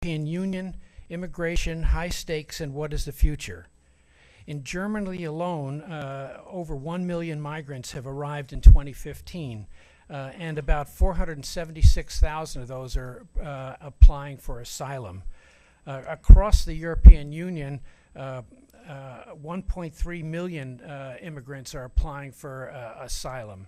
European Union, immigration, high stakes, and what is the future? In Germany alone, over 1 million migrants have arrived in 2015, and about 476,000 of those are applying for asylum. Across the European Union, 1.3 million immigrants are applying for asylum.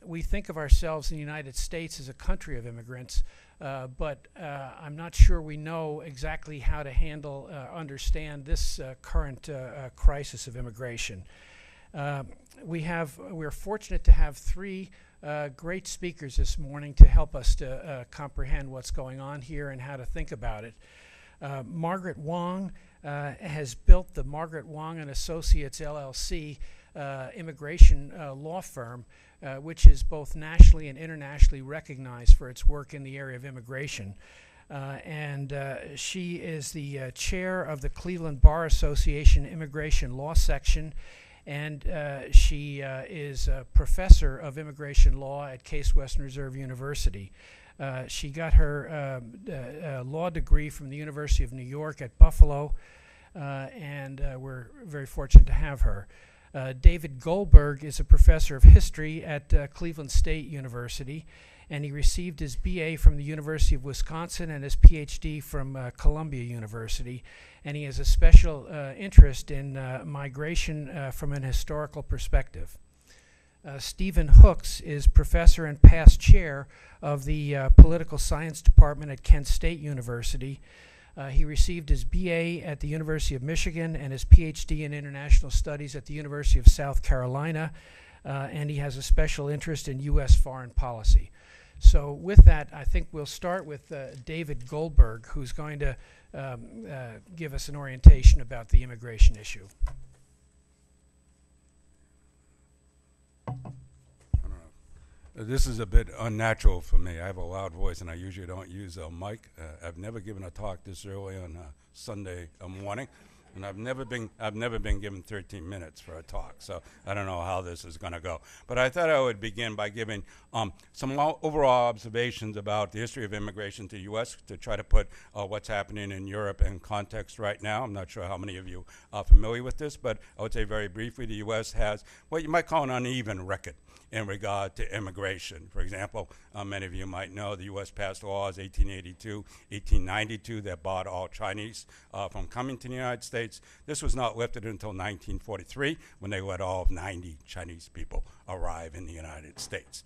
We think of ourselves in the United States as a country of immigrants, but I'm not sure we know exactly how to handle, understand this current crisis of immigration. We're fortunate to have three great speakers this morning to help us to comprehend what's going on here and how to think about it. Margaret Wong has built the Margaret Wong and Associates LLC immigration law firm, which is both nationally and internationally recognized for its work in the area of immigration. She is the chair of the Cleveland Bar Association Immigration Law Section, and she is a professor of immigration law at Case Western Reserve University. She got her law degree from the University of New York at Buffalo, and we're very fortunate to have her. David Goldberg is a professor of history at Cleveland State University, and he received his BA from the University of Wisconsin and his PhD from Columbia University, and he has a special interest in migration from an historical perspective. Stephen Hooks is professor and past chair of the Political Science Department at Kent State University. He received his BA at the University of Michigan and his PhD in International Studies at the University of South Carolina, and he has a special interest in U.S. foreign policy. So with that, I think we'll start with David Goldberg, who's going to give us an orientation about the immigration issue. This is a bit unnatural for me. I have a loud voice, and I usually don't use a mic. I've never given a talk this early on a Sunday morning, and I've never been given 13 minutes for a talk. So I don't know how this is going to go. But I thought I would begin by giving some overall observations about the history of immigration to the U.S. to try to put what's happening in Europe in context right now. I'm not sure how many of you are familiar with this, but I would say very briefly, the U.S. has what you might call an uneven record in regard to immigration. For example, many of you might know the U.S. passed laws 1882, 1892 that barred all Chinese from coming to the United States. This was not lifted until 1943 when they let all of 90 Chinese people arrive in the United States.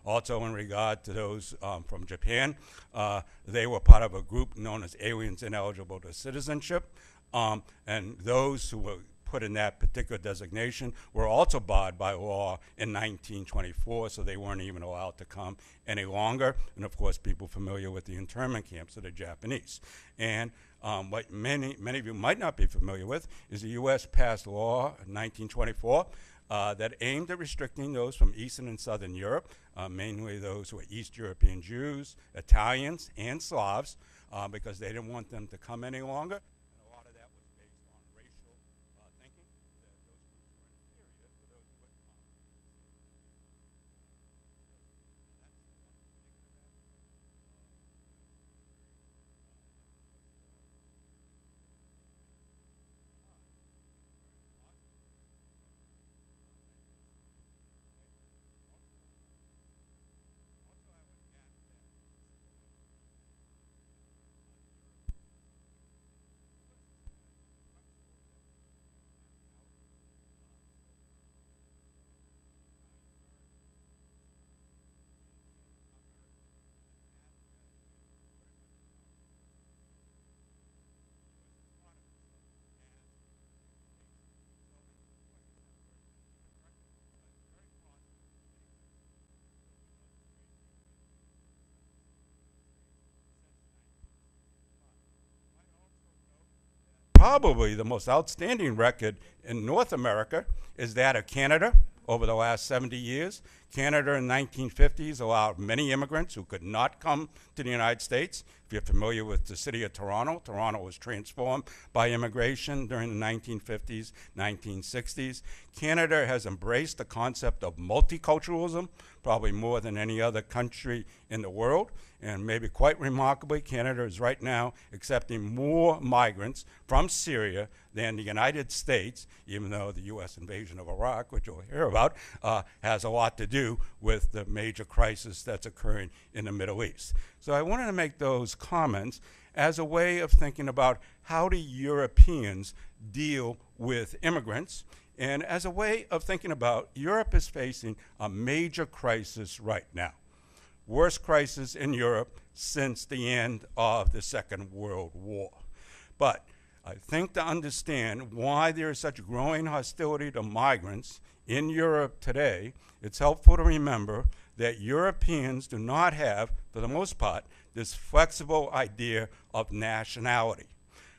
Also in regard to those from Japan, they were part of a group known as aliens ineligible to citizenship, and those who were put in that particular designation were also barred by law in 1924, so they weren't even allowed to come any longer. And of course, people familiar with the internment camps of the Japanese. And what many of you might not be familiar with is the U.S. passed law in 1924 that aimed at restricting those from Eastern and Southern Europe, mainly those who were East European Jews, Italians, and Slavs, because they didn't want them to come any longer. Probably the most outstanding record in North America is that of Canada, over the last 70 years. Canada in the 1950s allowed many immigrants who could not come to the United States. If you're familiar with the city of Toronto, Toronto was transformed by immigration during the 1950s, 1960s. Canada has embraced the concept of multiculturalism, probably more than any other country in the world. And maybe quite remarkably, Canada is right now accepting more migrants from Syria than the United States, even though the U.S. invasion of Iraq, which you'll hear about, has a lot to do with the major crisis that's occurring in the Middle East. So I wanted to make those comments as a way of thinking about how do Europeans deal with immigrants, and as a way of thinking about Europe is facing a major crisis right now. Worst crisis in Europe since the end of the Second World War. But I think to understand why there is such growing hostility to migrants in Europe today, it's helpful to remember that Europeans do not have, for the most part, this flexible idea of nationality.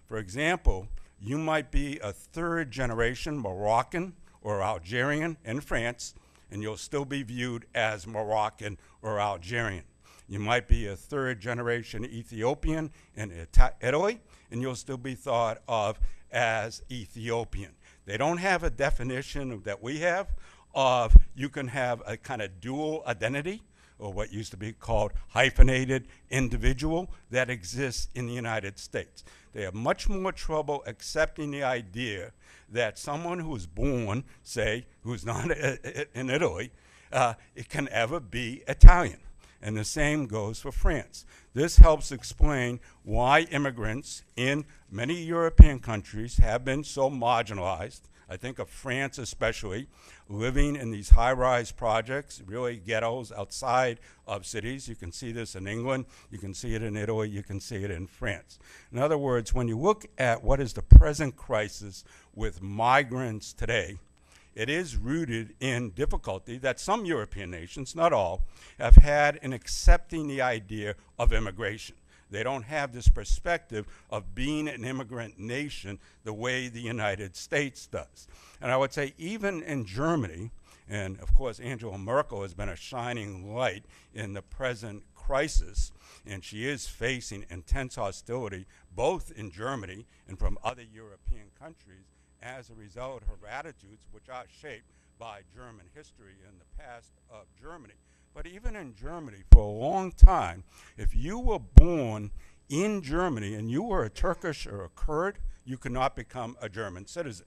For example, you might be a third generation Moroccan or Algerian in France, and you'll still be viewed as Moroccan or Algerian. You might be a third generation Ethiopian in Italy, and you'll still be thought of as Ethiopian. They don't have a definition that we have of you can have a kind of dual identity, or what used to be called hyphenated individual, that exists in the United States. They have much more trouble accepting the idea that someone who's born, say, who's not in Italy, it can ever be Italian. And the same goes for France. This helps explain why immigrants in many European countries have been so marginalized. I think of France especially, living in these high-rise projects, really ghettos outside of cities. You can see this in England, you can see it in Italy, you can see it in France. In other words, when you look at what is the present crisis with migrants today, it is rooted in difficulty that some European nations, not all, have had in accepting the idea of immigration. They don't have this perspective of being an immigrant nation the way the United States does. And I would say even in Germany, and of course Angela Merkel has been a shining light in the present crisis, and she is facing intense hostility both in Germany and from other European countries as a result of her attitudes, which are shaped by German history and the past of Germany. But even in Germany, for a long time, if you were born in Germany and you were a Turkish or a Kurd, you could not become a German citizen.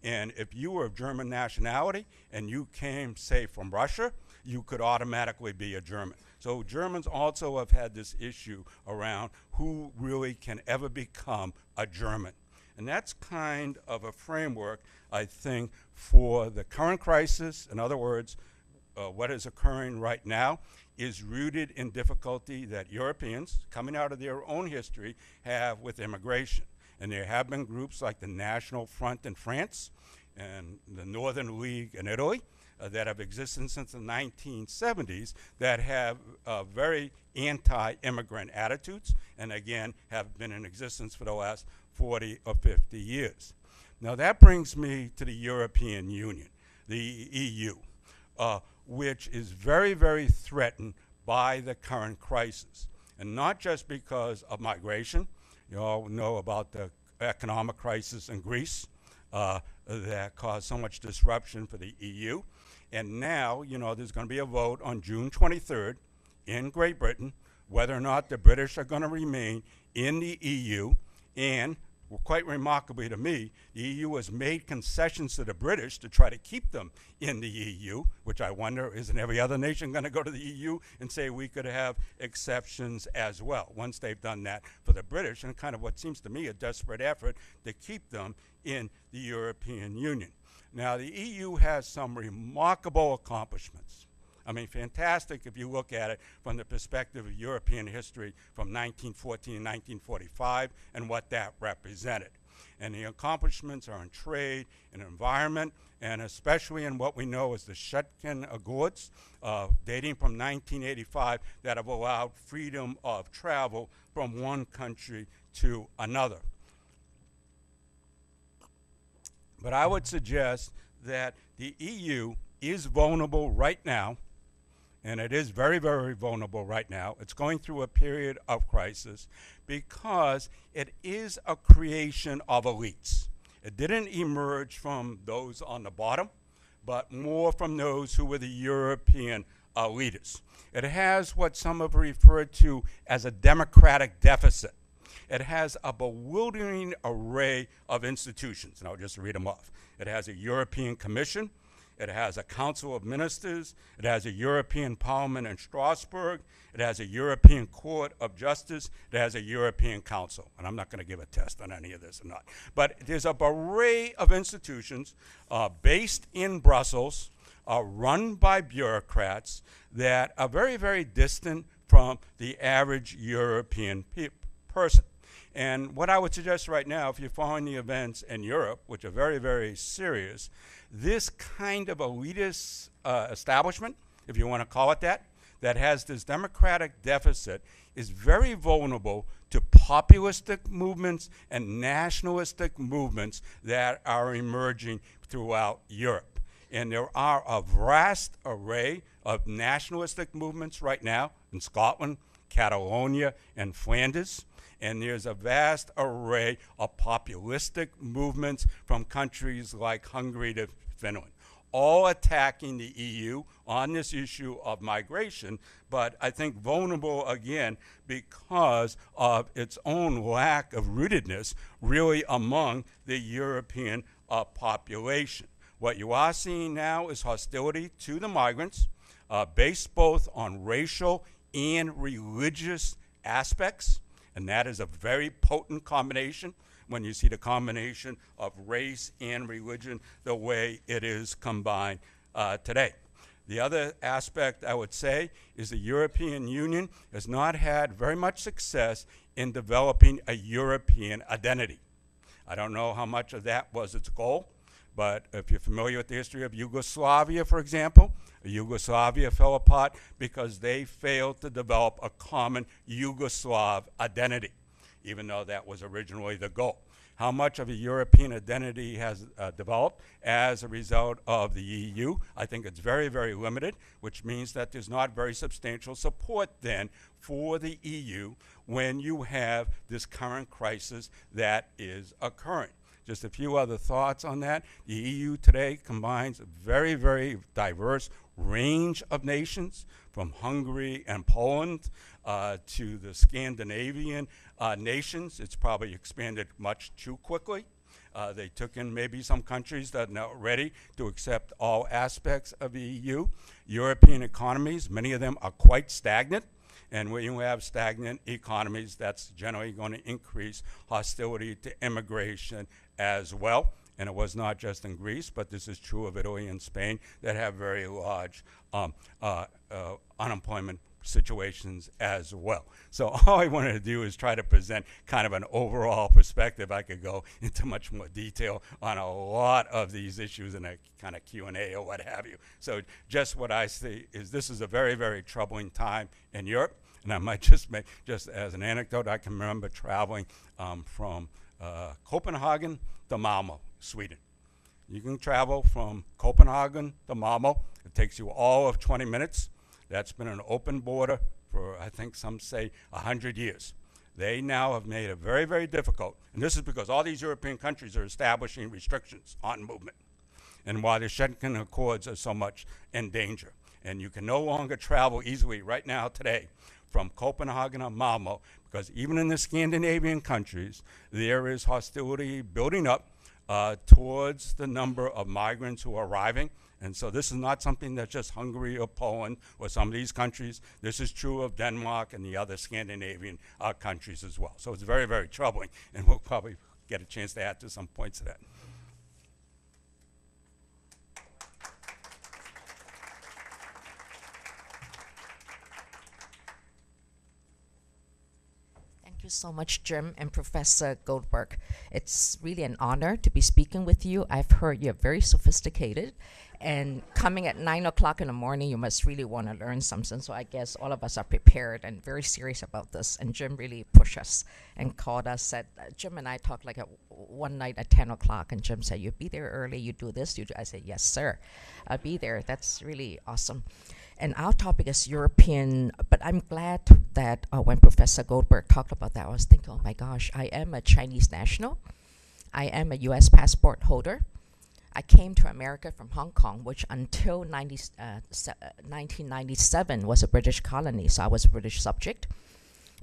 And if you were of German nationality and you came, say, from Russia, you could automatically be a German. So Germans also have had this issue around who really can ever become a German. And that's kind of a framework, I think, for the current crisis. In other words, what is occurring right now is rooted in difficulty that Europeans, coming out of their own history, have with immigration. And there have been groups like the National Front in France and the Northern League in Italy that have existed since the 1970s that have very anti-immigrant attitudes, and again, have been in existence for the last 40 or 50 years. Now that brings me to the European Union, the EU, which is very, very threatened by the current crisis. And not just because of migration. You all know about the economic crisis in Greece that caused so much disruption for the EU. And now, you know, there's going to be a vote on June 23rd in Great Britain whether or not the British are going to remain in the EU. And quite remarkably to me, the EU has made concessions to the British to try to keep them in the EU, which I wonder, isn't every other nation going to go to the EU and say we could have exceptions as well? Once they've done that for the British, and kind of what seems to me a desperate effort to keep them in the European Union. Now, the EU has some remarkable accomplishments. I mean, fantastic if you look at it from the perspective of European history from 1914 and 1945 and what that represented. And the accomplishments are in trade and environment, and especially in what we know as the Shetland Accords, dating from 1985, that have allowed freedom of travel from one country to another. But I would suggest that the EU is vulnerable right now, and it is very, very vulnerable right now. It's going through a period of crisis because it is a creation of elites. It didn't emerge from those on the bottom, but more from those who were the European leaders. It has what some have referred to as a democratic deficit. It has a bewildering array of institutions, and I'll just read them off. It has a European Commission. It has a Council of Ministers. It has a European Parliament in Strasbourg. It has a European Court of Justice. It has a European Council. And I'm not going to give a test on any of this or not. But there's a array of institutions based in Brussels, run by bureaucrats that are very, very distant from the average European person. And what I would suggest right now, if you're following the events in Europe, which are very, very serious, this kind of elitist establishment, if you want to call it that has this democratic deficit, is very vulnerable to populistic movements and nationalistic movements that are emerging throughout Europe. And there are a vast array of nationalistic movements right now in Scotland, Catalonia, and Flanders. And there's a vast array of populistic movements from countries like Hungary to Finland, all attacking the EU on this issue of migration, but I think vulnerable again because of its own lack of rootedness really among the European population. What you are seeing now is hostility to the migrants based both on racial and religious aspects. And that is a very potent combination when you see the combination of race and religion the way it is combined today. The other aspect I would say is the European Union has not had very much success in developing a European identity. I don't know how much of that was its goal, but if you're familiar with the history of Yugoslavia, for example, Yugoslavia fell apart because they failed to develop a common Yugoslav identity, even though that was originally the goal. How much of a European identity has developed as a result of the EU? I think it's very, very limited, which means that there's not very substantial support then for the EU when you have this current crisis that is occurring. Just a few other thoughts on that. The EU today combines a very, very diverse range of nations, from Hungary and Poland to the Scandinavian nations. It's probably expanded much too quickly. They took in maybe some countries that are not ready to accept all aspects of the EU. European economies, many of them are quite stagnant. And when you have stagnant economies, that's generally going to increase hostility to immigration as well. And it was not just in Greece, but this is true of Italy and Spain that have very large unemployment situations as well. So all I wanted to do is try to present kind of an overall perspective. I could go into much more detail on a lot of these issues in a kind of Q&A or what have you. So just what I see is this is a very, very troubling time in Europe. And I might just make, just as an anecdote, I can remember traveling from Copenhagen to Malmö, Sweden. You can travel from Copenhagen to Malmö. It takes you all of 20 minutes. That's been an open border for, I think some say, 100 years. They now have made it very, very difficult. And this is because all these European countries are establishing restrictions on movement. And why the Schengen Accords are so much in danger. And you can no longer travel easily right now today from Copenhagen to Malmö, because even in the Scandinavian countries, there is hostility building up towards the number of migrants who are arriving. And so this is not something that's just Hungary or Poland or some of these countries. This is true of Denmark and the other Scandinavian countries as well. So it's very, very troubling, and we'll probably get a chance to add to some points to that. Thank you so much, Jim and Professor Goldberg. It's really an honor to be speaking with you. I've heard you're very sophisticated, and coming at 9 o'clock in the morning, you must really want to learn something. So I guess all of us are prepared and very serious about this. And Jim really pushed us and called us, said, Jim and I talk like one night at 10 o'clock, and Jim said, "You be there early, you do this, you do." I said, "Yes, sir. I'll be there." That's really awesome. And our topic is European, but I'm glad that when Professor Goldberg talked about that, I was thinking, oh my gosh, I am a Chinese national. I am a U.S. passport holder. I came to America from Hong Kong, which until 1997 was a British colony, so I was a British subject.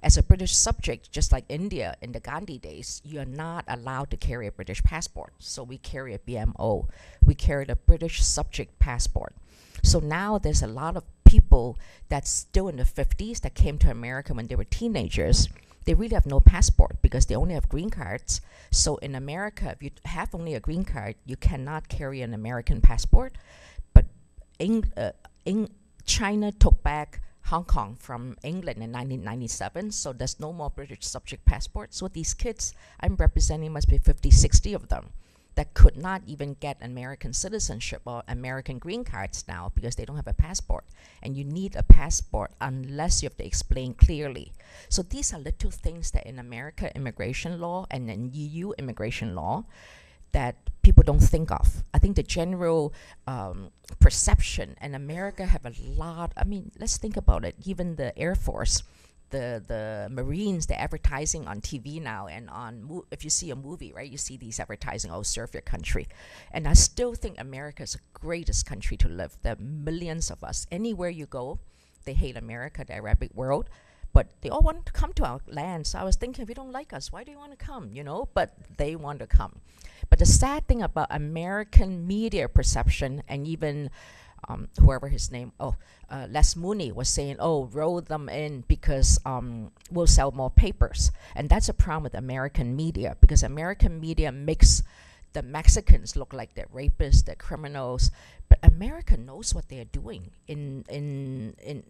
As a British subject, just like India in the Gandhi days, you're not allowed to carry a British passport. So we carry a BMO. We carried a British subject passport. So now there's a lot of people that's still in the 50s that came to America when they were teenagers. They really have no passport because they only have green cards. So in America, if you have only a green card, you cannot carry an American passport. But China took back Hong Kong from England in 1997, so there's no more British subject passports. So these kids I'm representing must be 50, 60 of them that could not even get American citizenship or American green cards now because they don't have a passport. And you need a passport unless you have to explain clearly. So these are little things that in America immigration law and in EU immigration law that people don't think of. I think the general perception in America have a lot, I mean, let's think about it. Even the Air Force, the Marines, they're advertising on TV now, and if you see a movie, right, you see these advertising, oh, serve your country. And I still think America is the greatest country to live. There are millions of us. Anywhere you go, they hate America, the Arabic world, but they all want to come to our land. So I was thinking, if you don't like us, why do you want to come, you know? But they want to come. But the sad thing about American media perception, and even whoever his name, Les Mooney was saying, oh, roll them in because we'll sell more papers. And that's a problem with American media, because American media makes the Mexicans look like they're rapists, they're criminals. But America knows what they're doing. In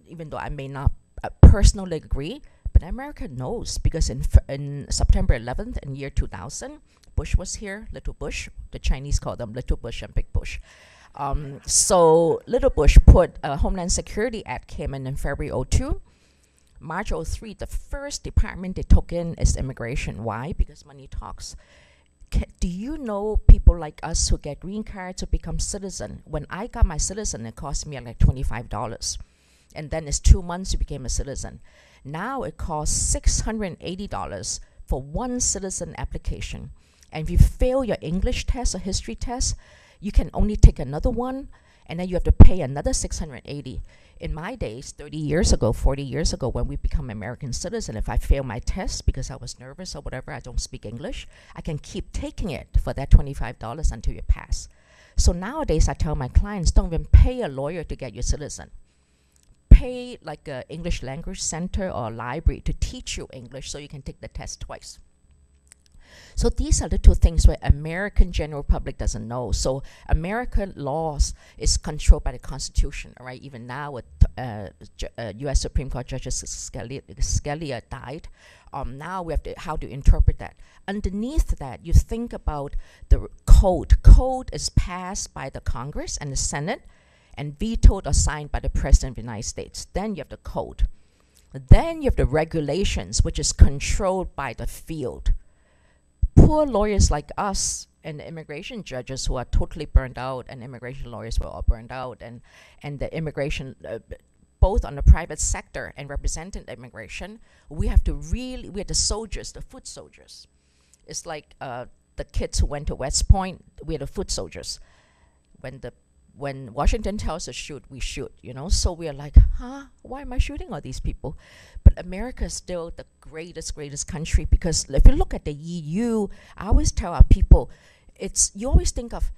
even though I may not personally agree, but America knows, because in September 11th in year 2000, Bush was here, Little Bush. The Chinese call them Little Bush and Big Bush. So Little Bush put a Homeland Security Act came in February 02. March 03, the first department they took in is immigration. Why? Because money talks. Do you know people like us who get green cards who become citizen? When I got my citizen, it cost me like $25. And then it's 2 months you became a citizen. Now it costs $680 for one citizen application. And if you fail your English test or history test, you can only take another one, and then you have to pay another $680. In my days, 30 years ago, 40 years ago, when we become American citizen, if I fail my test because I was nervous or whatever, I don't speak English, I can keep taking it for that $25 until you pass. So nowadays, I tell my clients, don't even pay a lawyer to get your citizen. Pay like an English language center or a library to teach you English so you can take the test twice. So these are the two things where American general public doesn't know. So American laws is controlled by the Constitution, all right? Even now with U.S. Supreme Court Justice Scalia died, now we have to how to interpret that. Underneath that, you think about the code. Code is passed by the Congress and the Senate and vetoed or signed by the President of the United States. Then you have the code. Then you have the regulations, which is controlled by the field. Poor lawyers like us and the immigration judges who are totally burned out, and immigration lawyers were all burned out, and the immigration, both on the private sector and representing immigration, we are the soldiers, the foot soldiers. It's like the kids who went to West Point, we're the foot soldiers. When Washington tells us shoot, we shoot, you know? So we are like, why am I shooting all these people? But America is still the greatest country, because if you look at the EU, I always tell our people, you always think of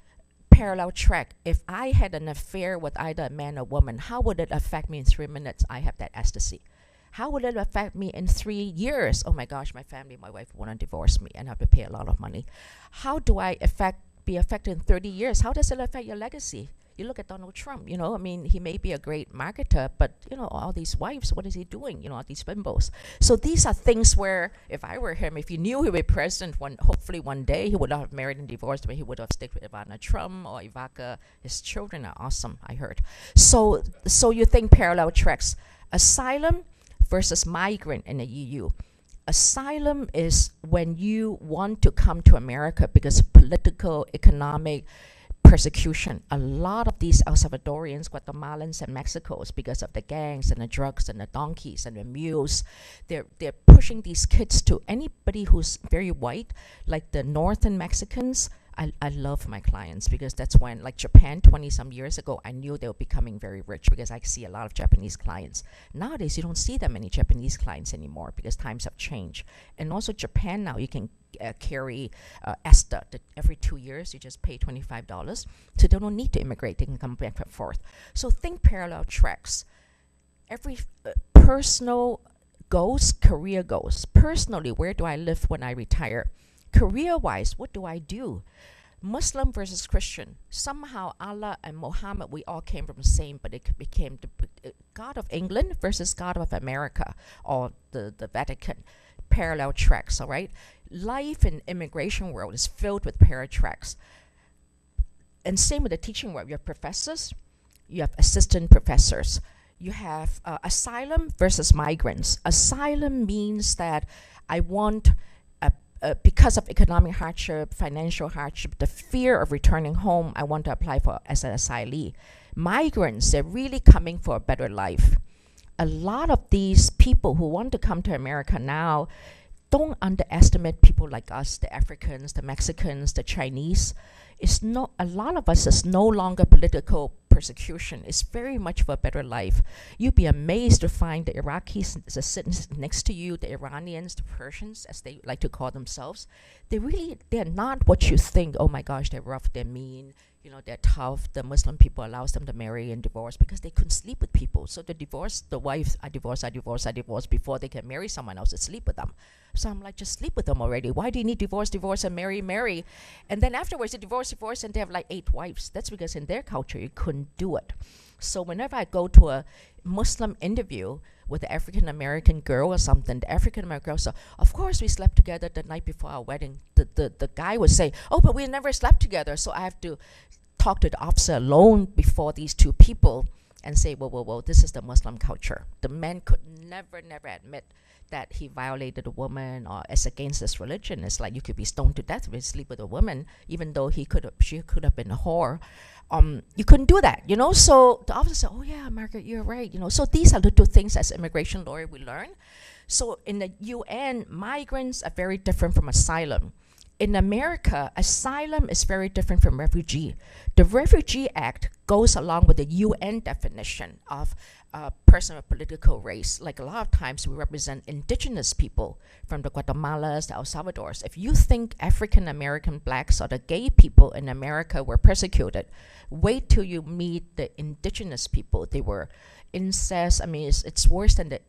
parallel track. If I had an affair with either a man or woman, how would it affect me in 3 minutes? I have that ecstasy. How would it affect me in 3 years? Oh my gosh, my family, my wife want to divorce me and have to pay a lot of money. How do I be affected in 30 years? How does it affect your legacy? You look at Donald Trump, you know, I mean, he may be a great marketer, but, you know, all these wives, what is he doing? You know, all these bimbos. So these are things where, if I were him, if he knew he would be president, hopefully one day, he would not have married and divorced, but he would have stayed with Ivana Trump or Ivanka. His children are awesome, I heard. So you think parallel tracks. Asylum versus migrant in the EU. asylum is when you want to come to America because of political, economic persecution. A lot of these El Salvadorians, Guatemalans, and Mexicans, because of the gangs and the drugs and the donkeys and the mules, they're pushing these kids to anybody who's very white, like the northern Mexicans. I love my clients because that's when, like Japan 20 some years ago, I knew they were becoming very rich because I see a lot of Japanese clients. Nowadays, you don't see that many Japanese clients anymore because times have changed. And also Japan now, you can carry ESTA. Every 2 years, you just pay $25. So they don't need to immigrate. They can come back and forth. So think parallel tracks. Every personal goals, career goals. Personally, where do I live when I retire? Career-wise, what do I do? Muslim versus Christian. Somehow Allah and Muhammad, we all came from the same, but it became the God of England versus God of America, or the Vatican. Parallel tracks, all right? Life in immigration world is filled with parallel tracks. And same with the teaching world. You have professors, you have assistant professors. You have asylum versus migrants. Asylum means that I want because of economic hardship, financial hardship, the fear of returning home, I want to apply for as an asylee. Migrants, they're really coming for a better life. A lot of these people who want to come to America now, don't underestimate people like us, the Africans, the Mexicans, the Chinese. A lot of us is no longer political persecution. It's very much for a better life. You'd be amazed to find the Iraqis sitting next to you, the Iranians, the Persians, as they like to call themselves. They're not what you think. Oh my gosh, they're rough, they're mean, they're tough. The Muslim people allows them to marry and divorce because they couldn't sleep with people. So the wives, I divorce before they can marry someone else to sleep with them. So I'm like, just sleep with them already. Why do you need divorce, and marry? And then afterwards, they divorce, and they have like 8 wives. That's because in their culture, you couldn't do it. So whenever I go to a Muslim interview with an African-American girl or something, the African-American girl said, of course we slept together the night before our wedding. The guy would say, oh, but we never slept together. So I have to talk to the officer alone before these 2 people and say, whoa, this is the Muslim culture. The man could never admit that he violated a woman or is against this religion. It's like you could be stoned to death if you sleep with a woman, even though she could have been a whore. You couldn't do that, So the officer said, oh yeah, Margaret, you're right, So these are the 2 things as immigration lawyer we learn. So in the UN, migrants are very different from asylum. In America, asylum is very different from refugee. The Refugee Act goes along with the UN definition of a person of political race. Like a lot of times we represent indigenous people from the Guatemalas, the El Salvadors. If you think African American blacks or the gay people in America were persecuted, wait till you meet the indigenous people. They were incest. I mean, it's worse than the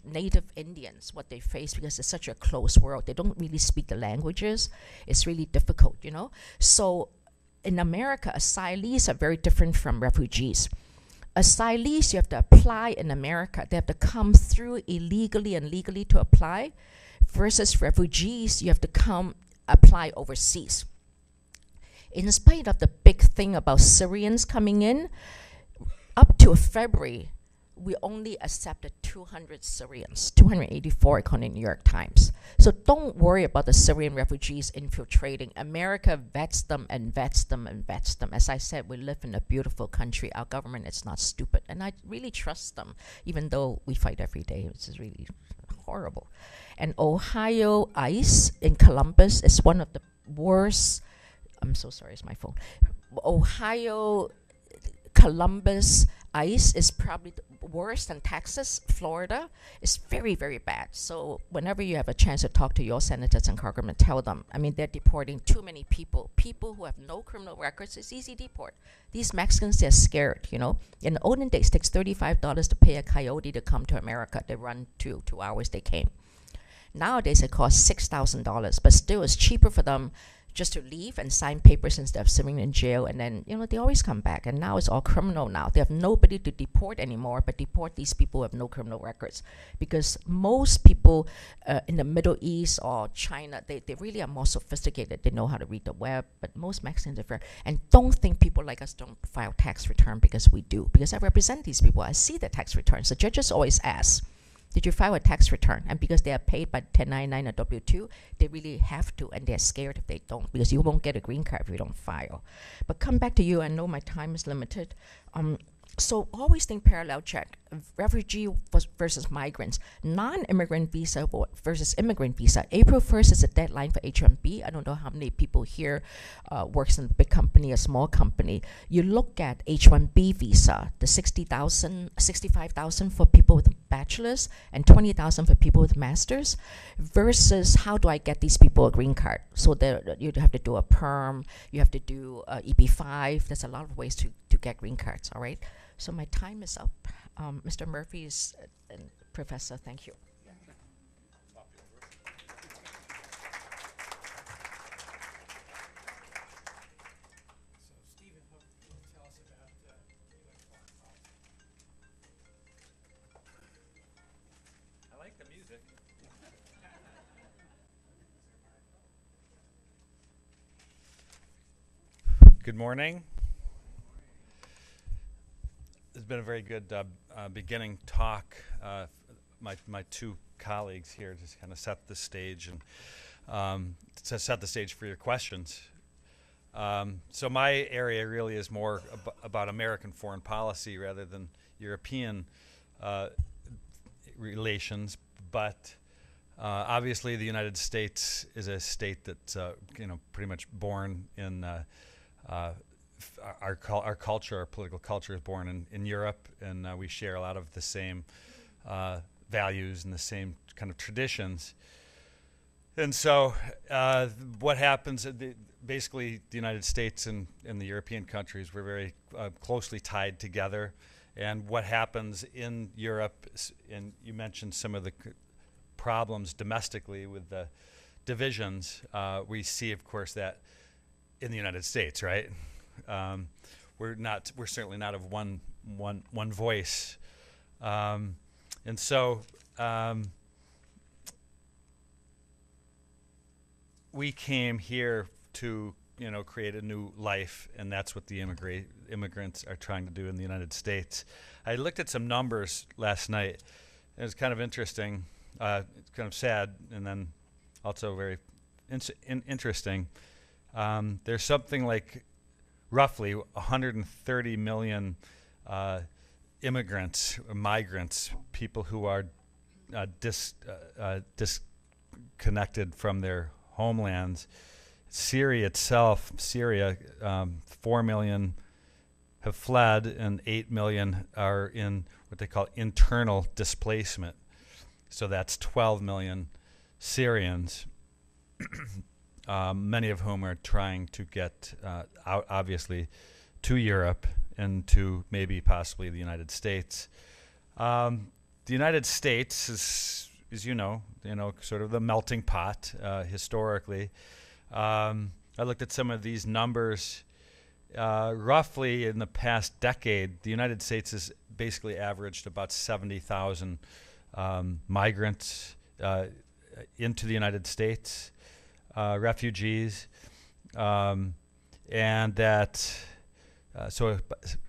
native Indians, what they face, because it's such a closed world. They don't really speak the languages. It's really difficult, So in America, asylees are very different from refugees. Asylees, you have to apply in America. They have to come through illegally and legally to apply. Versus refugees, you have to apply overseas. In spite of the big thing about Syrians coming in, up to February, we only accepted 200 Syrians, 284 according to New York Times. So don't worry about the Syrian refugees infiltrating. America vets them and vets them and vets them. As I said, we live in a beautiful country. Our government is not stupid. And I really trust them, even though we fight every day, which is really horrible. And Ohio ICE in Columbus is one of the worst. I'm so sorry, it's my phone. Ohio Columbus ICE is probably worse than Texas, Florida. It's very, very bad. So whenever you have a chance to talk to your senators and congressmen, tell them, I mean, they're deporting too many people. People who have no criminal records, it's easy to deport. These Mexicans, they're scared, In the olden days, it takes $35 to pay a coyote to come to America. They run 2 hours, they came. Nowadays, it costs $6,000, but still it's cheaper for them just to leave and sign papers instead of sitting in jail. And then, they always come back. And now it's all criminal now. They have nobody to deport anymore, but deport these people who have no criminal records. Because most people in the Middle East or China, they really are more sophisticated. They know how to read the web, but most Mexicans are fair. And don't think people like us don't file tax return, because we do. Because I represent these people. I see the tax returns. The judges always ask, did you file a tax return? And because they are paid by 1099 or W-2, they really have to, and they're scared if they don't, because you won't get a green card if you don't file. But come back to you, I know my time is limited. So always think parallel check, refugee versus migrants, non-immigrant visa versus immigrant visa. April 1st is a deadline for H-1B. I don't know how many people here works in a big company, a small company. You look at H-1B visa, the 60,000, 65,000 for people with bachelor's and 20,000 for people with master's, versus how do I get these people a green card? So you have to do a perm, you have to do EB-5. There's a lot of ways to get green cards, all right? So my time is up. Mr. Murphy is Professor, thank you. So Stephen Hook will tell us about U.S. foreign policy. I like the music. Good morning. It's been a very good beginning talk. My two colleagues here just kind of set the stage and to set the stage for your questions. So my area really is more about American foreign policy rather than European relations, but obviously the United States is a state that's pretty much born in our culture, our political culture is born in Europe, and we share a lot of the same values and the same kind of traditions. And so what happens, basically the United States and the European countries, we're very closely tied together. And what happens in Europe, and you mentioned some of the problems domestically with the divisions, we see, of course, that in the United States, right? We're certainly not of one voice, and so we came here to create a new life, and that's what the immigrants are trying to do in the United States. I looked at some numbers last night. It was kind of interesting, kind of sad, and then also very interesting. There's something like roughly 130 million immigrants, or migrants, people who are disconnected from their homelands. Syria itself, 4 million have fled, and 8 million are in what they call internal displacement. So that's 12 million Syrians. Many of whom are trying to get out, obviously, to Europe and to maybe possibly the United States. The United States is, as you know, sort of the melting pot historically. I looked at some of these numbers. Roughly in the past decade, the United States has basically averaged about 70,000 migrants into the United States. Refugees, and that so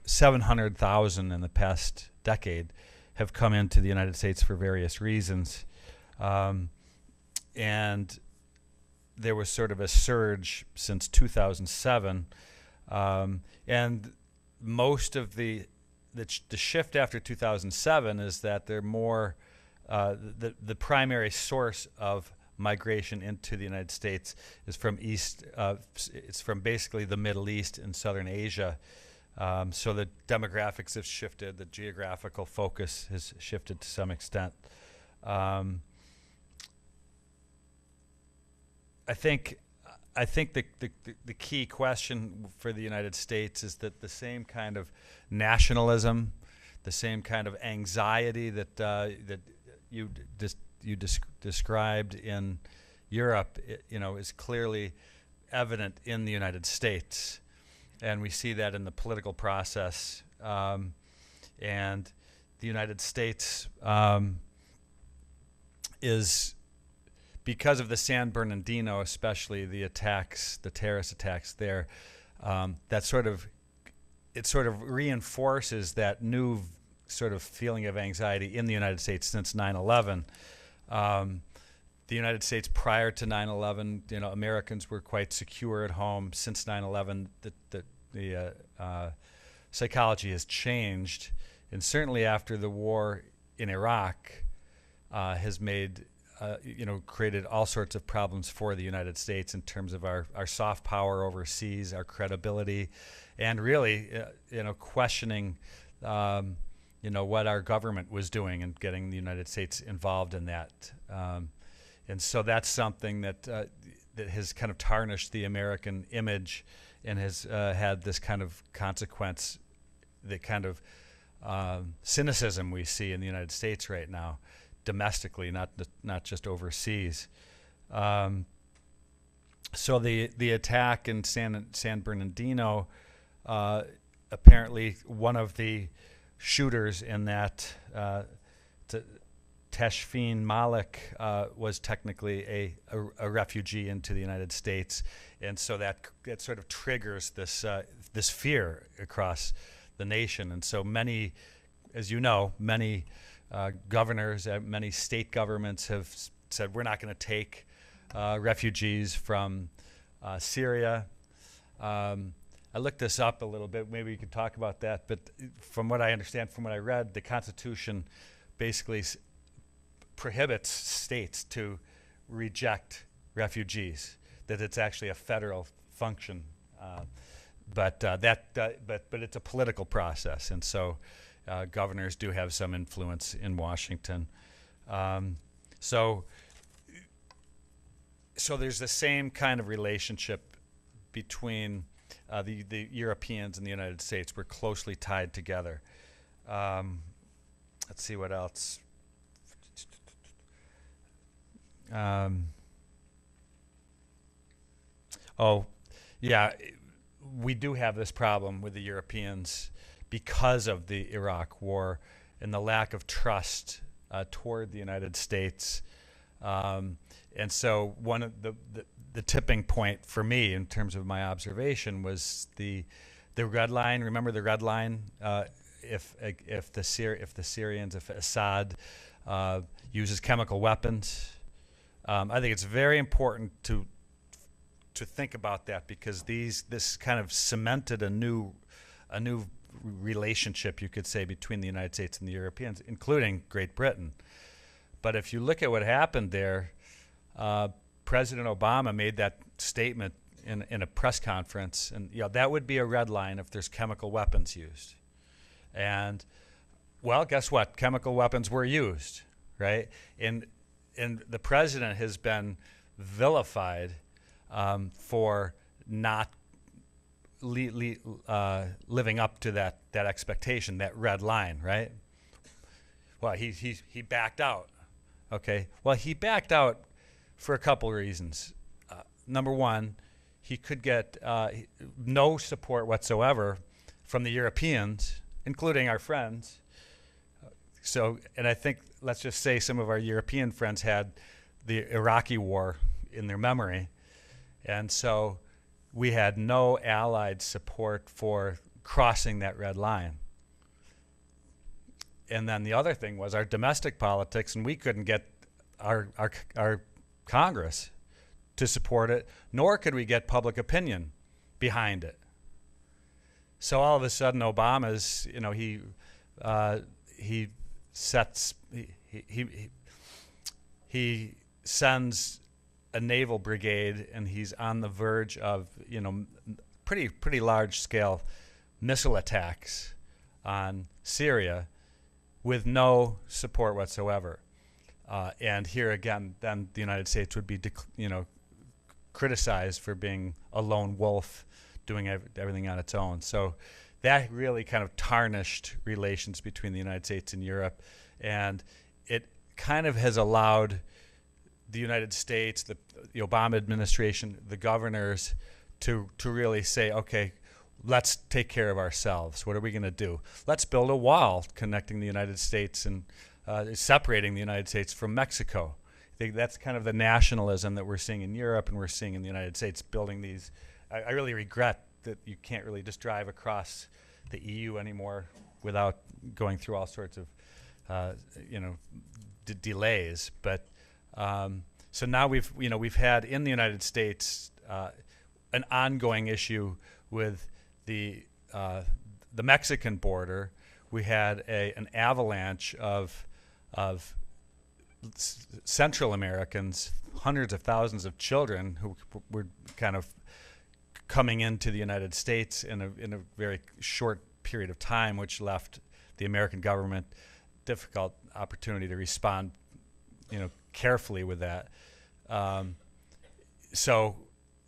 700,000 in the past decade have come into the United States for various reasons, and there was sort of a surge since 2007, and most of the shift after 2007 is that they're more the primary source of migration into the United States is from it's from basically the Middle East and Southern Asia. So the demographics have shifted, the geographical focus has shifted to some extent. I think the key question for the United States is that the same kind of nationalism, the same kind of anxiety that you described in Europe, is clearly evident in the United States, and we see that in the political process. And the United States is, because of the San Bernardino, especially the terrorist attacks there, it sort of reinforces that new sort of feeling of anxiety in the United States since 9/11. The United States prior to 9/11, Americans were quite secure at home. Since 9/11, the psychology has changed, and certainly after the war in Iraq has made, created all sorts of problems for the United States in terms of our soft power overseas, our credibility, and really, questioning, what our government was doing and getting the United States involved in that. And so that's something that has kind of tarnished the American image and has had this kind of consequence, the kind of cynicism we see in the United States right now, domestically, not just overseas. So the attack in San Bernardino, apparently one of the shooters in that, Tashfeen Malik, was technically a refugee into the United States, and so that sort of triggers this fear across the nation. And so many, as you know, many governors, many state governments have said we're not going to take refugees from Syria. I looked this up a little bit. Maybe you could talk about that. But from what I understand, from what I read, the Constitution basically prohibits states to reject refugees. That it's actually a federal function, but it's a political process, and so governors do have some influence in Washington. So there's the same kind of relationship between the Europeans and the United States. We're closely tied together. Let's see what else. We do have this problem with the Europeans because of the Iraq War and the lack of trust toward the United States. And so one of the tipping point for me in terms of my observation was the red line. Remember the red line? If the Syrians, if Assad uses chemical weapons, I think it's very important to think about that, because this kind of cemented a new relationship, you could say, between the United States and the Europeans, including Great Britain. But if you look at what happened there, President Obama made that statement in a press conference, and that would be a red line if there's chemical weapons used. And well, guess what? Chemical weapons were used, right? And the president has been vilified for not living up to that expectation, that red line, right? Well, he backed out. Okay. Well, he backed out for a couple of reasons. Number one, he could get no support whatsoever from the Europeans, including our friends. And I think, let's just say some of our European friends had the Iraqi war in their memory. And so we had no allied support for crossing that red line. And then the other thing was our domestic politics, and we couldn't get our Congress to support it, nor could we get public opinion behind it. So all of a sudden, Obama's, he sends a naval brigade, and he's on the verge of, pretty large scale missile attacks on Syria with no support whatsoever. And here again, then the United States would be, criticized for being a lone wolf, doing everything on its own. So that really kind of tarnished relations between the United States and Europe, and it kind of has allowed the United States, the Obama administration, the governors, to really say, okay, let's take care of ourselves. What are we going to do? Let's build a wall connecting the United States and separating the United States from Mexico. I think that's kind of the nationalism that we're seeing in Europe and we're seeing in the United States, building these. I really regret that you can't really just drive across the EU anymore without going through all sorts of delays. But so now we've had in the United States an ongoing issue with the Mexican border. We had an avalanche of Central Americans, hundreds of thousands of children who were kind of coming into the United States in a very short period of time, which left the American government difficult opportunity to respond, carefully with that. So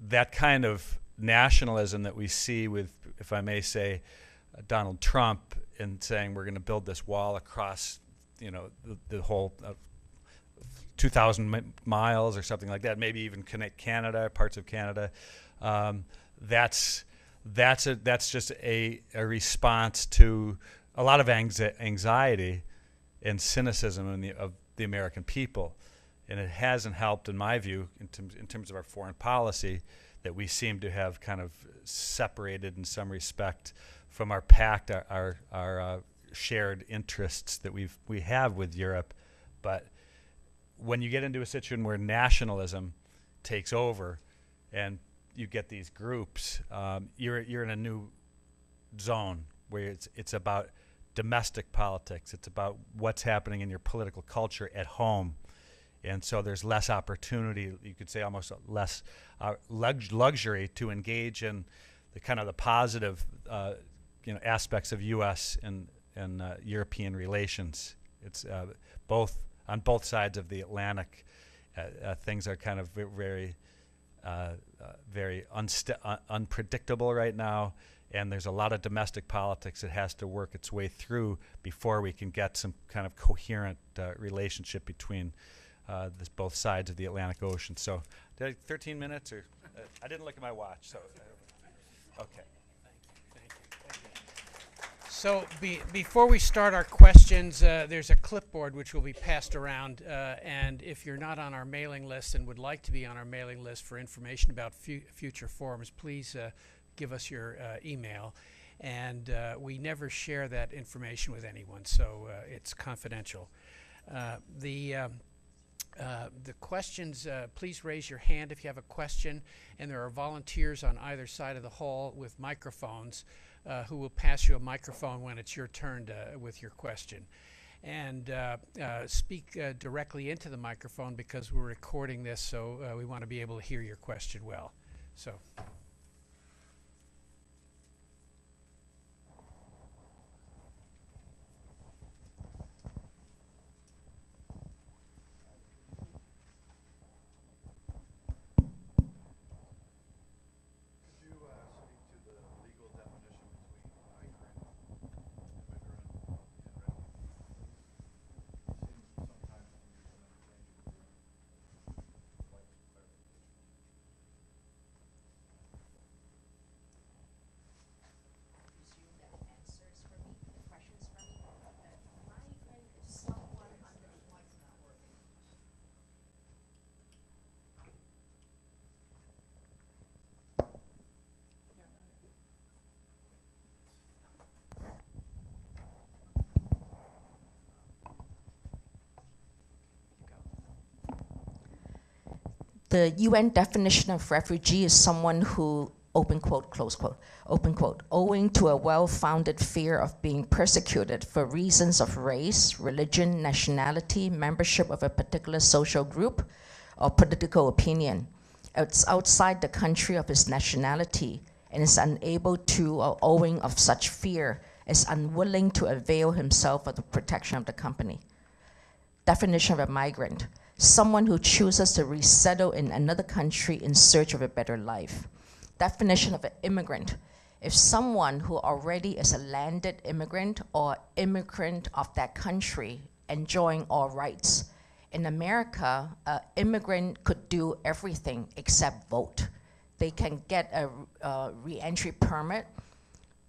that kind of nationalism that we see with, if I may say, Donald Trump in saying we're going to build this wall across, the whole 2,000 miles or something like that, maybe even connect Canada, parts of Canada. That's just a response to a lot of anxiety and cynicism of the American people, and it hasn't helped, in my view, in terms of our foreign policy, that we seem to have kind of separated in some respect from our pact, our shared interests that we have with Europe. But when you get into a situation where nationalism takes over and you get these groups, you're in a new zone where it's about domestic politics. It's about what's happening in your political culture at home. And so there's less opportunity, you could say almost less luxury to engage in the kind of the positive aspects of U.S. and European relations. It's both on both sides of the Atlantic. Things are kind of very unpredictable right now, and there's a lot of domestic politics that has to work its way through before we can get some kind of coherent relationship between both sides of the Atlantic Ocean. So, did I 13 minutes, or I didn't look at my watch, so okay. So before we start our questions, there's a clipboard which will be passed around, and if you're not on our mailing list and would like to be on our mailing list for information about future forums, please give us your email. And we never share that information with anyone, so it's confidential. The questions, please raise your hand if you have a question, and there are volunteers on either side of the hall with microphones who will pass you a microphone when it's your turn with your question. And speak directly into the microphone because we're recording this, so we want to be able to hear your question well. So. The UN definition of refugee is someone who, open quote, close quote, open quote, owing to a well-founded fear of being persecuted for reasons of race, religion, nationality, membership of a particular social group, or political opinion. It's outside the country of his nationality and is unable to, or owing of such fear, is unwilling to avail himself of the protection of the company. Definition of a migrant: someone who chooses to resettle in another country in search of a better life. Definition of an immigrant: if someone who already is a landed immigrant or immigrant of that country enjoying all rights. In America, an immigrant could do everything except vote. They can get a re-entry permit.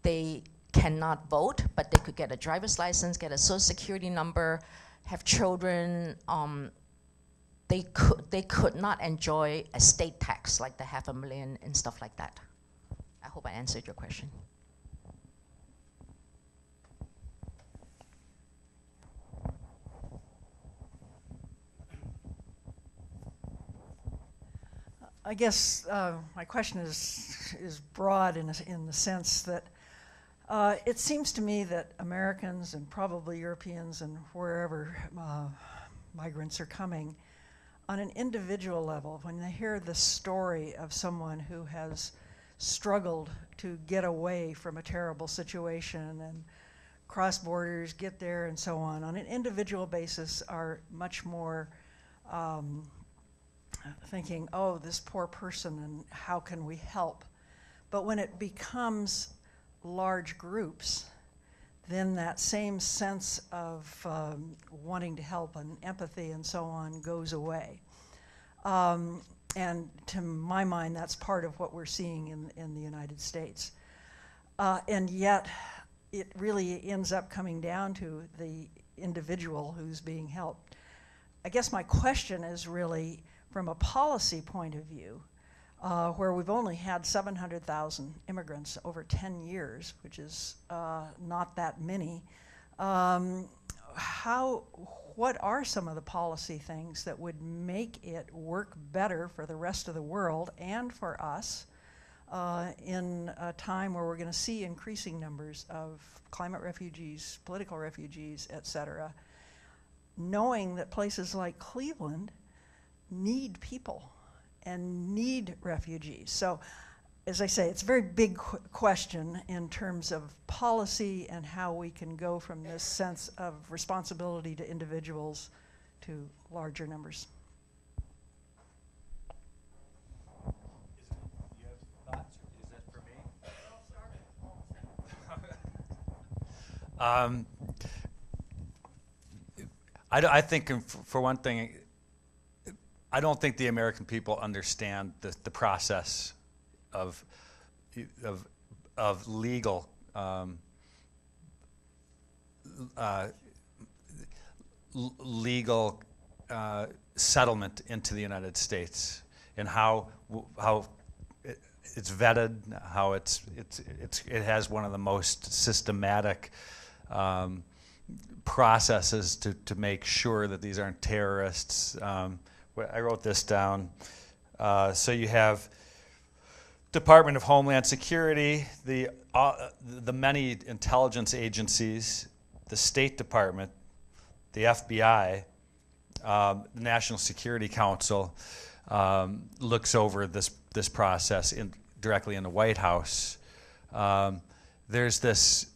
They cannot vote, but they could get a driver's license, get a social security number, have children. They could not enjoy a state tax like the $500,000 and stuff like that. I hope I answered your question. I guess my question is broad in the sense that it seems to me that Americans and probably Europeans and wherever migrants are coming, on an individual level, when they hear the story of someone who has struggled to get away from a terrible situation and cross borders, get there, and so on an individual basis, are much more thinking, oh, this poor person, and how can we help? But when it becomes large groups, then that same sense of wanting to help and empathy and so on goes away. And to my mind, that's part of what we're seeing in the United States. And yet, it really ends up coming down to the individual who's being helped. I guess my question is really, from a policy point of view, where we've only had 700,000 immigrants over 10 years, which is not that many, what are some of the policy things that would make it work better for the rest of the world and for us in a time where we're going to see increasing numbers of climate refugees, political refugees, et cetera, knowing that places like Cleveland need people and need refugees? So, as I say, it's a very big question in terms of policy and how we can go from this sense of responsibility to individuals to larger numbers. You have thoughts? Is that for me? I think, for one thing, I don't think the American people understand the process of legal legal settlement into the United States, and how it's vetted, how it has one of the most systematic processes to make sure that these aren't terrorists. I wrote this down. So you have Department of Homeland Security, the many intelligence agencies, the State Department, the FBI, the National Security Council looks over this process directly in the White House. There's this,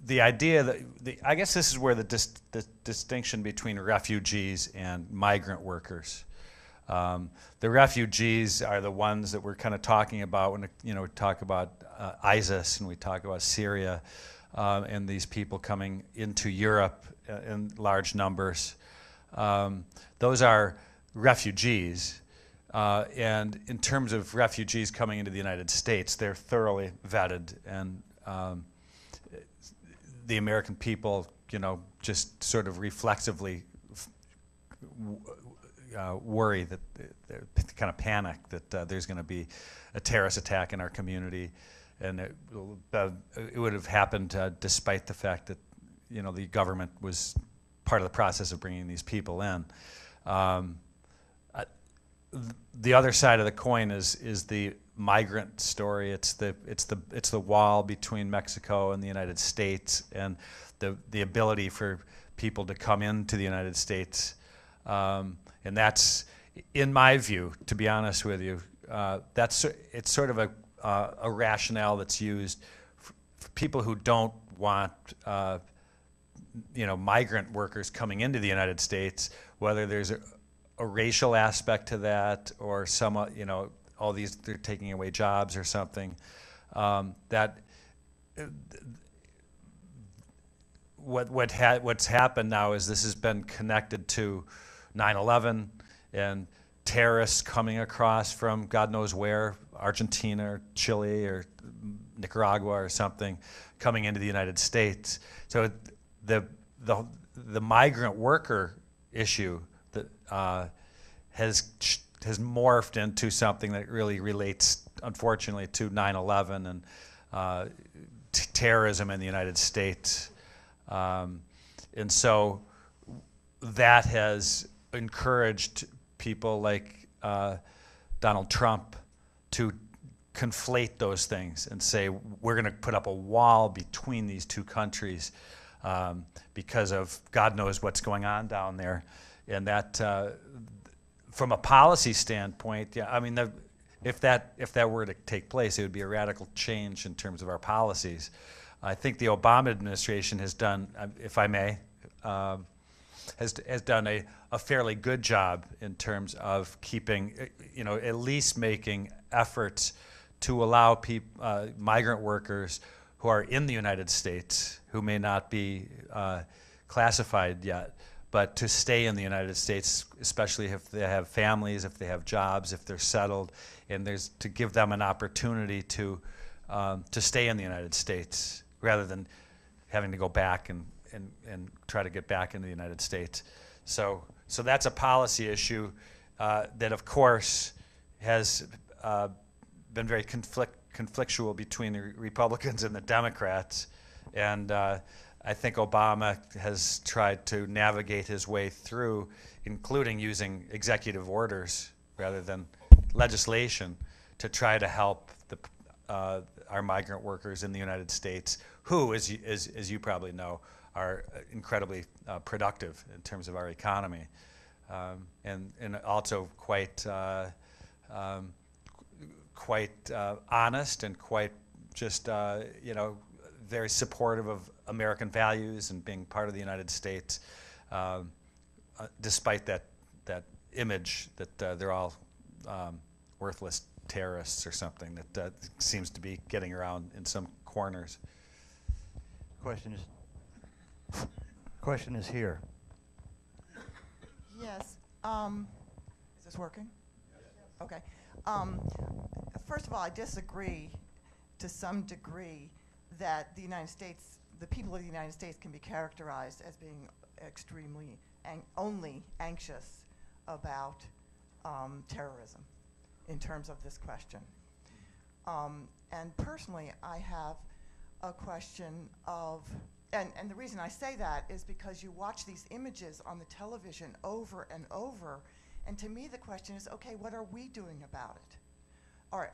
the idea that I guess this is where the distinction between refugees and migrant workers. The refugees are the ones that we're kind of talking about when we talk about ISIS and we talk about Syria and these people coming into Europe in large numbers. Those are refugees. And in terms of refugees coming into the United States, they're thoroughly vetted, and the American people, just sort of reflexively worry that they're kind of panic that there's going to be a terrorist attack in our community, and it would have happened despite the fact that the government was part of the process of bringing these people in. The other side of the coin is the migrant story. It's the wall between Mexico and the United States, and the ability for people to come into the United States. And that's, in my view, to be honest with you, it's sort of a rationale that's used for people who don't want migrant workers coming into the United States, whether there's a racial aspect to that or some all these, they're taking away jobs or something. What's happened now is this has been connected to 9/11 and terrorists coming across from God knows where, Argentina or Chile or Nicaragua or something, coming into the United States. So the migrant worker issue that has morphed into something that really relates, unfortunately, to 9/11 and terrorism in the United States. And so that has encouraged people like Donald Trump to conflate those things and say we're going to put up a wall between these two countries because of God knows what's going on down there. And that, from a policy standpoint, yeah, I mean, if that were to take place, it would be a radical change in terms of our policies. I think the Obama administration has done, if I may, has done a fairly good job in terms of keeping, at least making efforts to allow migrant workers who are in the United States, who may not be classified yet, but to stay in the United States, especially if they have families, if they have jobs, if they're settled, and to give them an opportunity to stay in the United States rather than having to go back and try to get back into the United States. So that's a policy issue that, of course, has been very conflictual between the Republicans and the Democrats. And I think Obama has tried to navigate his way through, including using executive orders rather than legislation, to try to help our migrant workers in the United States, who, as you probably know, are incredibly productive in terms of our economy, and also quite honest and quite just very supportive of American values and being part of the United States, despite that image that they're all worthless terrorists or something that seems to be getting around in some corners. Question is here. Yes. Is this working? Okay. First of all, I disagree to some degree that the United States, the people of the United States, can be characterized as being extremely only anxious about terrorism in terms of this question. And personally, I have a question of, and the reason I say that is because you watch these images on the television over and over, and to me the question is, okay, what are we doing about it? Are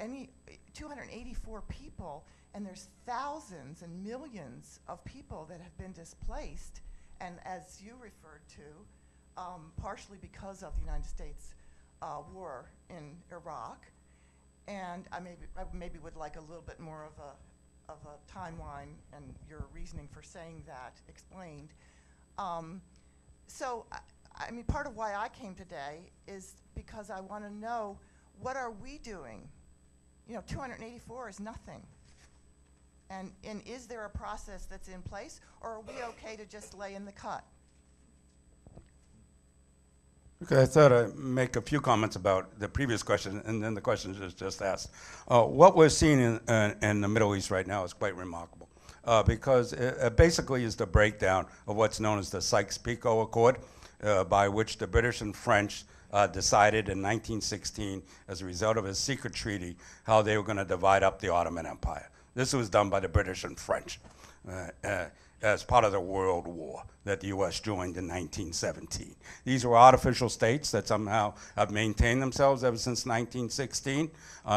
284 people, and there's thousands and millions of people that have been displaced, and as you referred to, partially because of the United States war in Iraq, and I maybe would like a little bit more of a timeline and your reasoning for saying that explained. So, I mean, part of why I came today is because I want to know, what are we doing? 284 is nothing. And is there a process that's in place, or are we okay to just lay in the cut? Okay, I thought I'd make a few comments about the previous question and then the question just asked. What we're seeing in the Middle East right now is quite remarkable because it basically is the breakdown of what's known as the Sykes-Picot Accord, by which the British and French decided in 1916, as a result of a secret treaty, how they were going to divide up the Ottoman Empire. This was done by the British and French as part of the World War that the U.S. joined in 1917. These were artificial states that somehow have maintained themselves ever since 1916,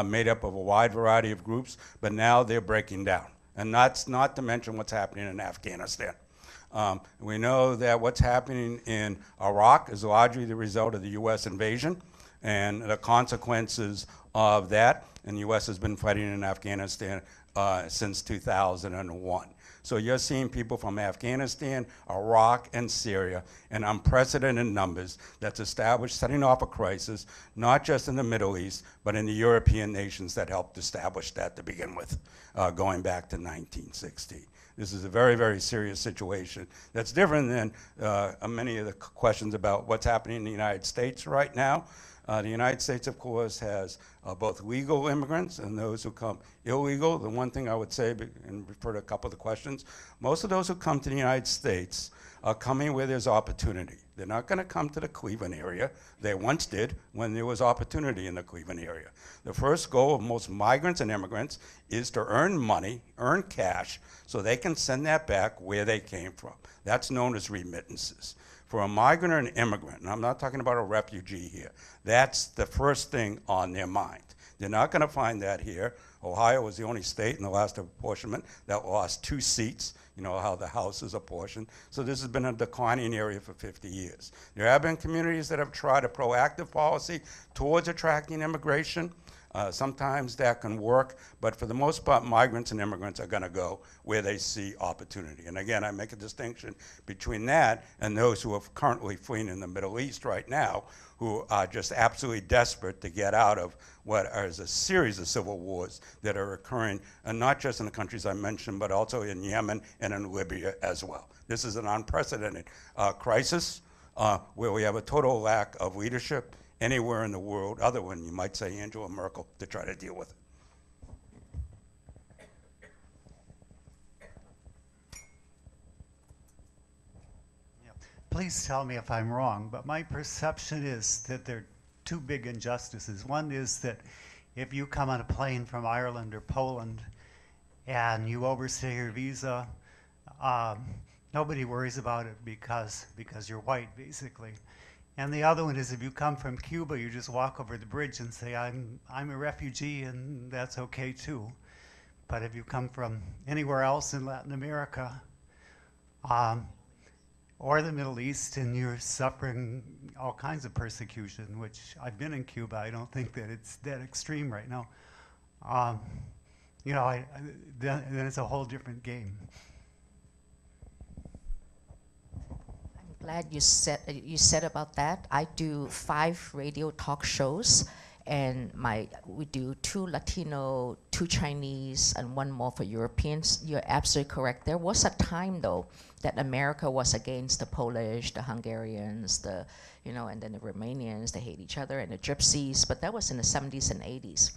made up of a wide variety of groups, but now they're breaking down. And that's not to mention what's happening in Afghanistan. We know that what's happening in Iraq is largely the result of the U.S. invasion and the consequences of that. And the U.S. has been fighting in Afghanistan since 2001. So you're seeing people from Afghanistan, Iraq, and Syria in unprecedented numbers that's established, setting off a crisis, not just in the Middle East, but in the European nations that helped establish that to begin with, going back to 1960. This is a very, very serious situation that's different than many of the questions about what's happening in the United States right now. The United States, of course, has both legal immigrants and those who come illegal. The one thing I would say, and refer to a couple of the questions, most of those who come to the United States are coming where there's opportunity. They're not going to come to the Cleveland area. They once did when there was opportunity in the Cleveland area. The first goal of most migrants and immigrants is to earn money, earn cash, so they can send that back where they came from. That's known as remittances. For a migrant or an immigrant, and I'm not talking about a refugee here, that's the first thing on their mind. They're not going to find that here. Ohio was the only state in the last apportionment that lost 2 seats. You know how the House is apportioned. So this has been a declining area for 50 years. There have been communities that have tried a proactive policy towards attracting immigration. Sometimes that can work, but for the most part, migrants and immigrants are going to go where they see opportunity. And again, I make a distinction between that and those who are currently fleeing in the Middle East right now, who are just absolutely desperate to get out of what is a series of civil wars that are occurring, and not just in the countries I mentioned, but also in Yemen and in Libya as well. This is an unprecedented crisis where we have a total lack of leadership anywhere in the world, other than, you might say, Angela Merkel, to try to deal with it. Please tell me if I'm wrong, but my perception is that there are 2 big injustices. One is that if you come on a plane from Ireland or Poland and you overstay your visa, nobody worries about it because you're white, basically. And the other one is if you come from Cuba, you just walk over the bridge and say, I'm a refugee, and that's okay too. But if you come from anywhere else in Latin America, or the Middle East, and you're suffering all kinds of persecution, which I've been in Cuba. I don't think that it's that extreme right now. You know, then it's a whole different game. I'm glad you said about that. I do 5 radio talk shows, and we do 2 Latino, 2 Chinese, and 1 more for Europeans. You're absolutely correct. There was a time, though, that America was against the Polish, the Hungarians, and then the Romanians. They hate each other, and the Gypsies. But that was in the 70s and 80s.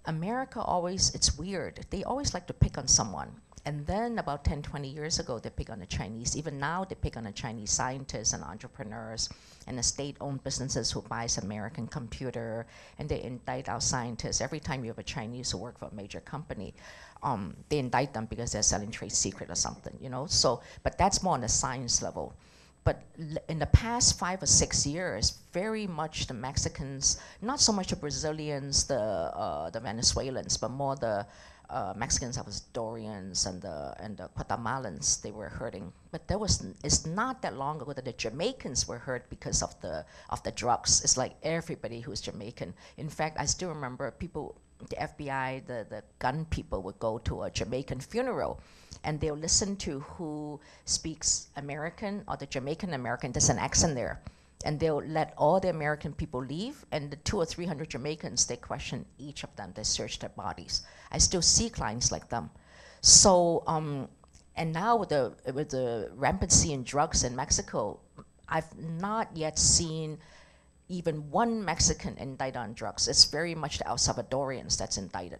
America always, it's weird. They always like to pick on someone. And then about 10, 20 years ago, they pick on the Chinese. Even now, they pick on the Chinese scientists and entrepreneurs and the state-owned businesses who buys American computer, and they indict our scientists. Every time you have a Chinese who work for a major company, they indict them because they're selling trade secret or something, you know? So, but that's more on the science level. But in the past 5 or 6 years, very much the Mexicans, not so much the Brazilians, the Venezuelans, but more the Mexicans, Salvadorians, and the Guatemalans, they were hurting. But it's not that long ago that the Jamaicans were hurt because of the drugs. It's like everybody who's Jamaican. In fact, I still remember people, the FBI, the gun people would go to a Jamaican funeral, and they'll listen to who speaks American or the Jamaican American. There's an accent there. And they'll let all the American people leave, and the 200 or 300 Jamaicans, they question each of them. They search their bodies. I still see clients like them. So, and now with the rampancy in drugs in Mexico, I've not yet seen even 1 Mexican indicted on drugs. It's very much the El Salvadorians that's indicted.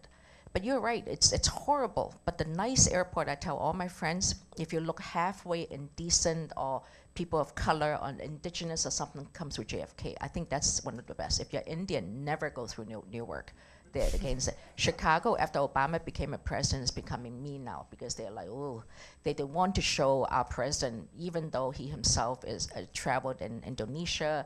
But you're right, it's horrible. But the nice airport, I tell all my friends, if you look halfway indecent or people of color or indigenous or something comes through JFK, I think that's one of the best. If you're Indian, never go through Newark. They're against it. Chicago, after Obama became a president, is becoming mean now because they're like, oh, they want to show our president, even though he himself is traveled in Indonesia,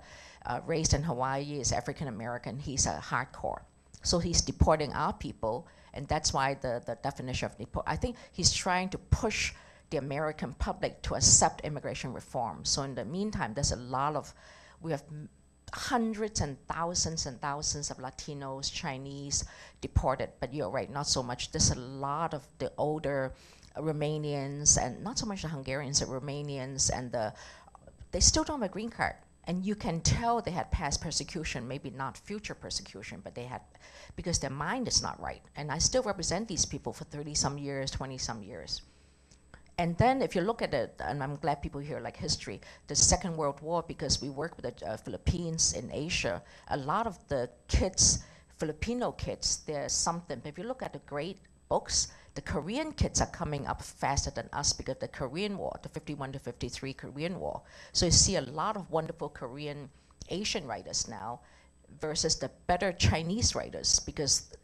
raised in Hawaii, is African American, he's a hardcore. So he's deporting our people, and that's why the definition of deport, I think he's trying to push the American public to accept immigration reform. So in the meantime, there's we have hundreds and thousands of Latinos, Chinese deported, but you're right, not so much. There's a lot of the older Romanians, and not so much the Hungarians, the Romanians, and they still don't have a green card. And you can tell they had past persecution, maybe not future persecution, but they had, because their mind is not right. And I still represent these people for 30-some years, 20-some years. And then if you look at it, and I'm glad people here like history, the Second World War, because we work with the Philippines in Asia, a lot of the kids, Filipino kids, there's something. If you look at the great books, the Korean kids are coming up faster than us because of the Korean War, the 51 to 53 Korean War. So you see a lot of wonderful Korean Asian writers now versus the better Chinese writers, because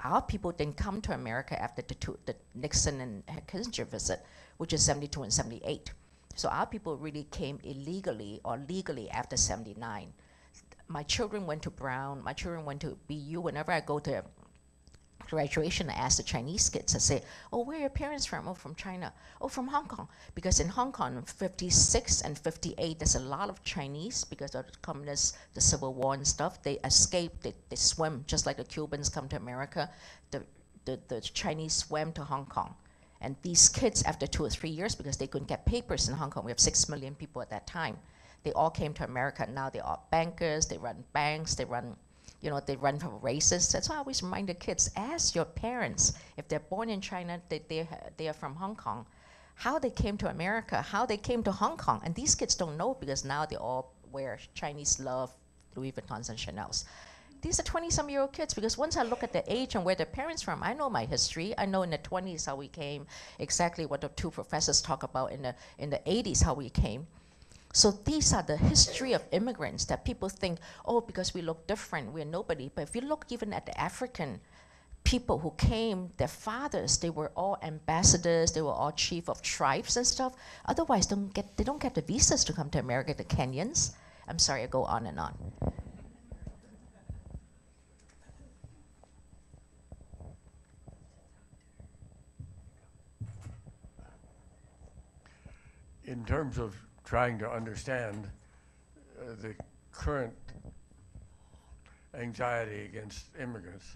our people didn't come to America after the Nixon and Kissinger visit, which is 72 and 78. So our people really came illegally or legally after 79. My children went to Brown, my children went to BU. Whenever I go to graduation, I ask the Chinese kids, I say, oh, where are your parents from? Oh, from China. Oh, from Hong Kong. Because in Hong Kong, in 56 and 58, there's a lot of Chinese because of the communists, the Civil War and stuff. They escaped, they swim, just like the Cubans come to America. The Chinese swam to Hong Kong. And these kids, after 2 or 3 years, because they couldn't get papers in Hong Kong, we have 6 million people at that time, they all came to America. Now they are bankers, they run banks, they run for races. That's why I always remind the kids, ask your parents, if they're born in China, they are from Hong Kong, how they came to America, how they came to Hong Kong. And these kids don't know because now they all wear Chinese love, Louis Vuittons and Chanel's. These are 20-some-year-old kids, because once I look at the age and where their parents from, I know my history. I know in the 20s how we came, exactly what the two professors talk about in the 80s how we came. So these are the history of immigrants that people think, oh, because we look different, we're nobody. But if you look even at the African people who came, their fathers, they were all ambassadors, they were all chief of tribes and stuff. Otherwise, they don't get the visas to come to America, the Kenyans. I'm sorry, I go on and on. In terms of trying to understand the current anxiety against immigrants,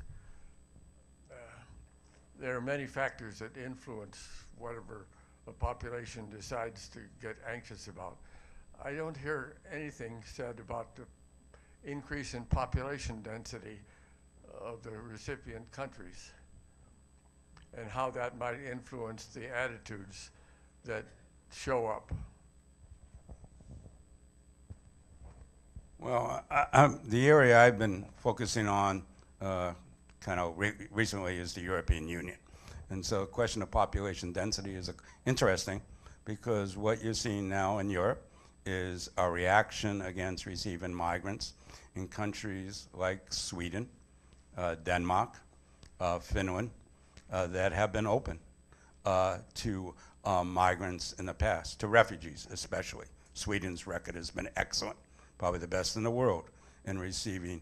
there are many factors that influence whatever a population decides to get anxious about. I don't hear anything said about the increase in population density of the recipient countries and how that might influence the attitudes that show up. Well, the area I've been focusing on kind of recently is the European Union. And so the question of population density is interesting, because what you're seeing now in Europe is a reaction against receiving migrants in countries like Sweden, Denmark, Finland, that have been open to migrants in the past, to refugees especially. Sweden's record has been excellent, probably the best in the world in receiving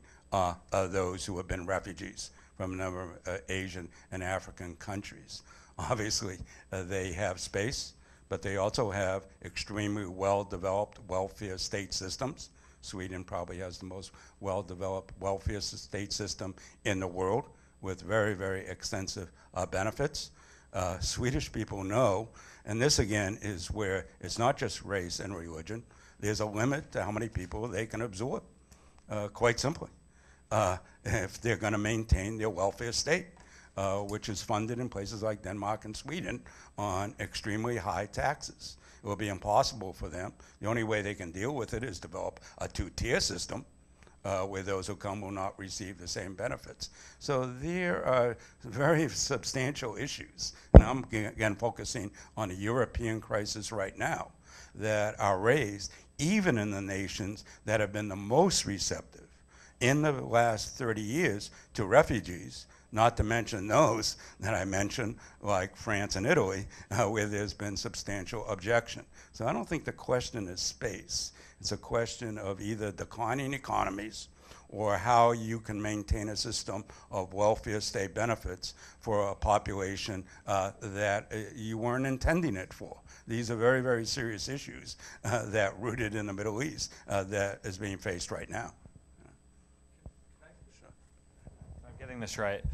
those who have been refugees from a number of Asian and African countries. Obviously, they have space, but they also have extremely well-developed welfare state systems. Sweden probably has the most well-developed welfare state system in the world, with very, very extensive benefits. Swedish people know, and this again is where it's not just race and religion, there's a limit to how many people they can absorb, quite simply, if they're going to maintain their welfare state, which is funded in places like Denmark and Sweden on extremely high taxes. It will be impossible for them. The only way they can deal with it is develop a two-tier system where those who come will not receive the same benefits. So there are very substantial issues, and I'm again focusing on the European crisis right now, that are raised even in the nations that have been the most receptive in the last 30 years to refugees, not to mention those that I mentioned, like France and Italy, where there's been substantial objection. So I don't think the question is space. It's a question of either declining economies or how you can maintain a system of welfare state benefits for a population that you weren't intending it for. These are very, very serious issues that rooted in the Middle East that is being faced right now. Sure. I'm getting this right.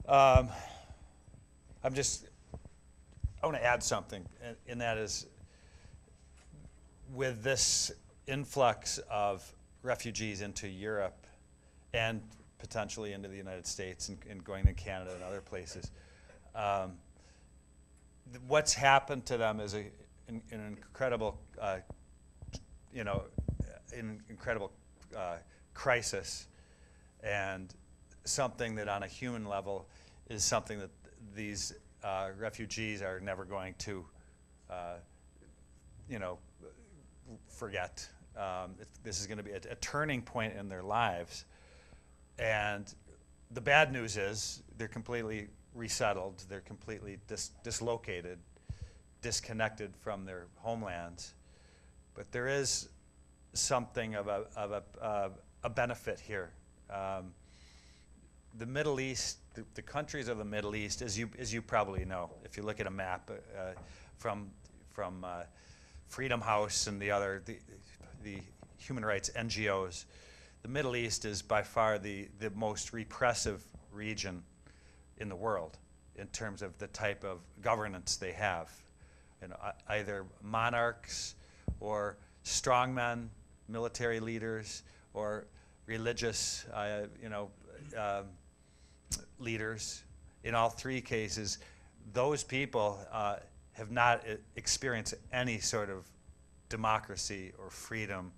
I want to add something, and that is, with this influx of refugees into Europe and potentially into the United States and going to Canada and other places, what's happened to them is an incredible, incredible crisis, and something that on a human level is something that these refugees are never going to, forget. This is going to be a turning point in their lives. And the bad news is they're completely resettled, they're completely dislocated, disconnected from their homelands. But there is something of a benefit here. The Middle East, the countries of the Middle East, as you probably know, if you look at a map from Freedom House and the human rights NGOs, the Middle East is by far the most repressive region in the world in terms of the type of governance they have. Either monarchs or strongmen, military leaders, or religious leaders. In all three cases, those people have not experienced any sort of democracy or freedom,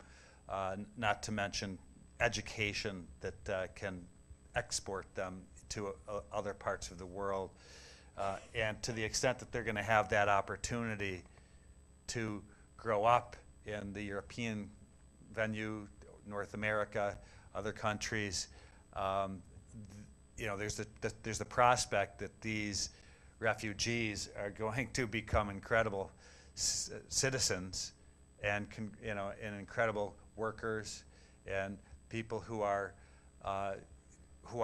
not to mention education that can export them to other parts of the world. And to the extent that they're going to have that opportunity to grow up in the European venue, North America, other countries, there's the prospect that these refugees are going to become incredible citizens and incredible workers and people who are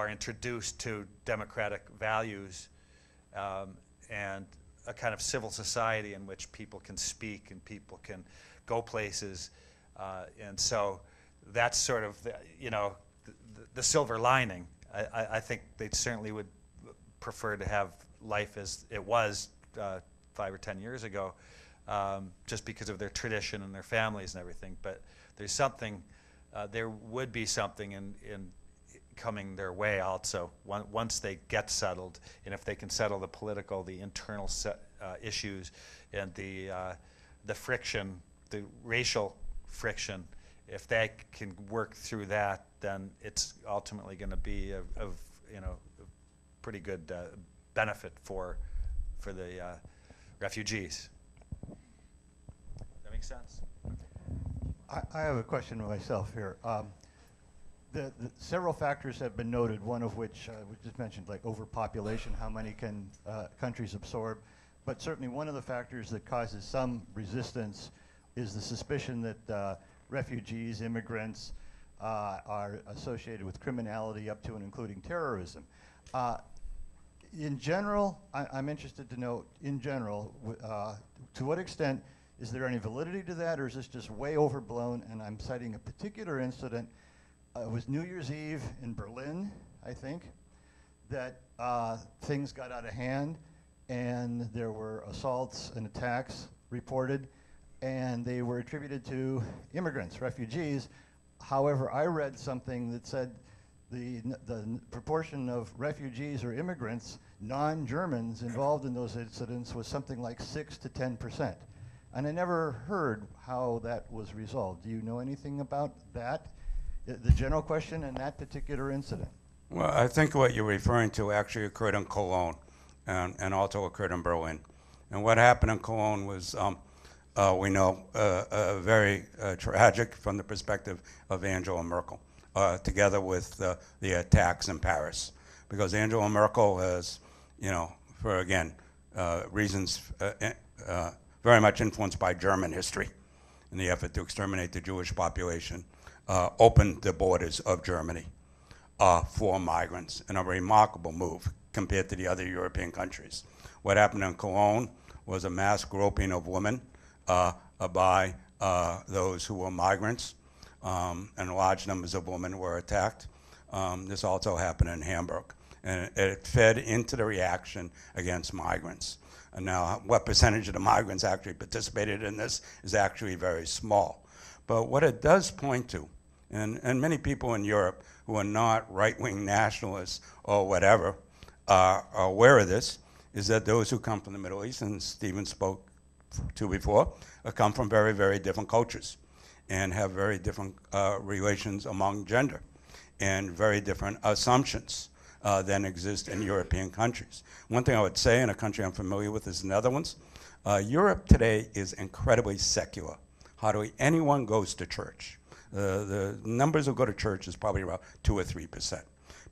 introduced to democratic values and a kind of civil society in which people can speak and people can go places, and so that's sort of the silver lining. I think they certainly would prefer to have life as it was 5 or 10 years ago, just because of their tradition and their families and everything. But there's something, there would be something in coming their way also once they get settled, and if they can settle the political, the internal issues, and the friction, the racial friction. If they can work through that, then it's ultimately going to be of pretty good benefit for the refugees. That makes sense? I have a question myself here. The several factors have been noted, one of which we just mentioned, like overpopulation, how many can countries absorb. But certainly one of the factors that causes some resistance is the suspicion that refugees, immigrants, are associated with criminality up to and including terrorism. In general, I'm interested to know, in general, to what extent is there any validity to that, or is this just way overblown? And I'm citing a particular incident. It was New Year's Eve in Berlin, I think, that things got out of hand, and there were assaults and attacks reported, and they were attributed to immigrants, refugees. However, I read something that said the proportion of refugees or immigrants, non-Germans, involved in those incidents was something like 6 to 10%. And I never heard how that was resolved. Do you know anything about that? The general question and that particular incident? Well, I think what you're referring to actually occurred in Cologne and also occurred in Berlin. And what happened in Cologne was, we know, very tragic from the perspective of Angela Merkel, together with the attacks in Paris. Because Angela Merkel has, for, again, reasons very much influenced by German history in the effort to exterminate the Jewish population, opened the borders of Germany for migrants in a remarkable move compared to the other European countries. What happened in Cologne was a mass groping of women by those who were migrants, and large numbers of women were attacked. This also happened in Hamburg, and it fed into the reaction against migrants. And now, what percentage of the migrants actually participated in this is actually very small. But what it does point to, and many people in Europe who are not right-wing nationalists or whatever are aware of this, is that those who come from the Middle East, and Stephen spoke to before, come from very, very different cultures and have very different relations among gender and very different assumptions than exist in European countries. One thing I would say, in a country I'm familiar with, is the Netherlands. Europe today is incredibly secular. Hardly anyone goes to church. The numbers who go to church is probably around 2 or 3%.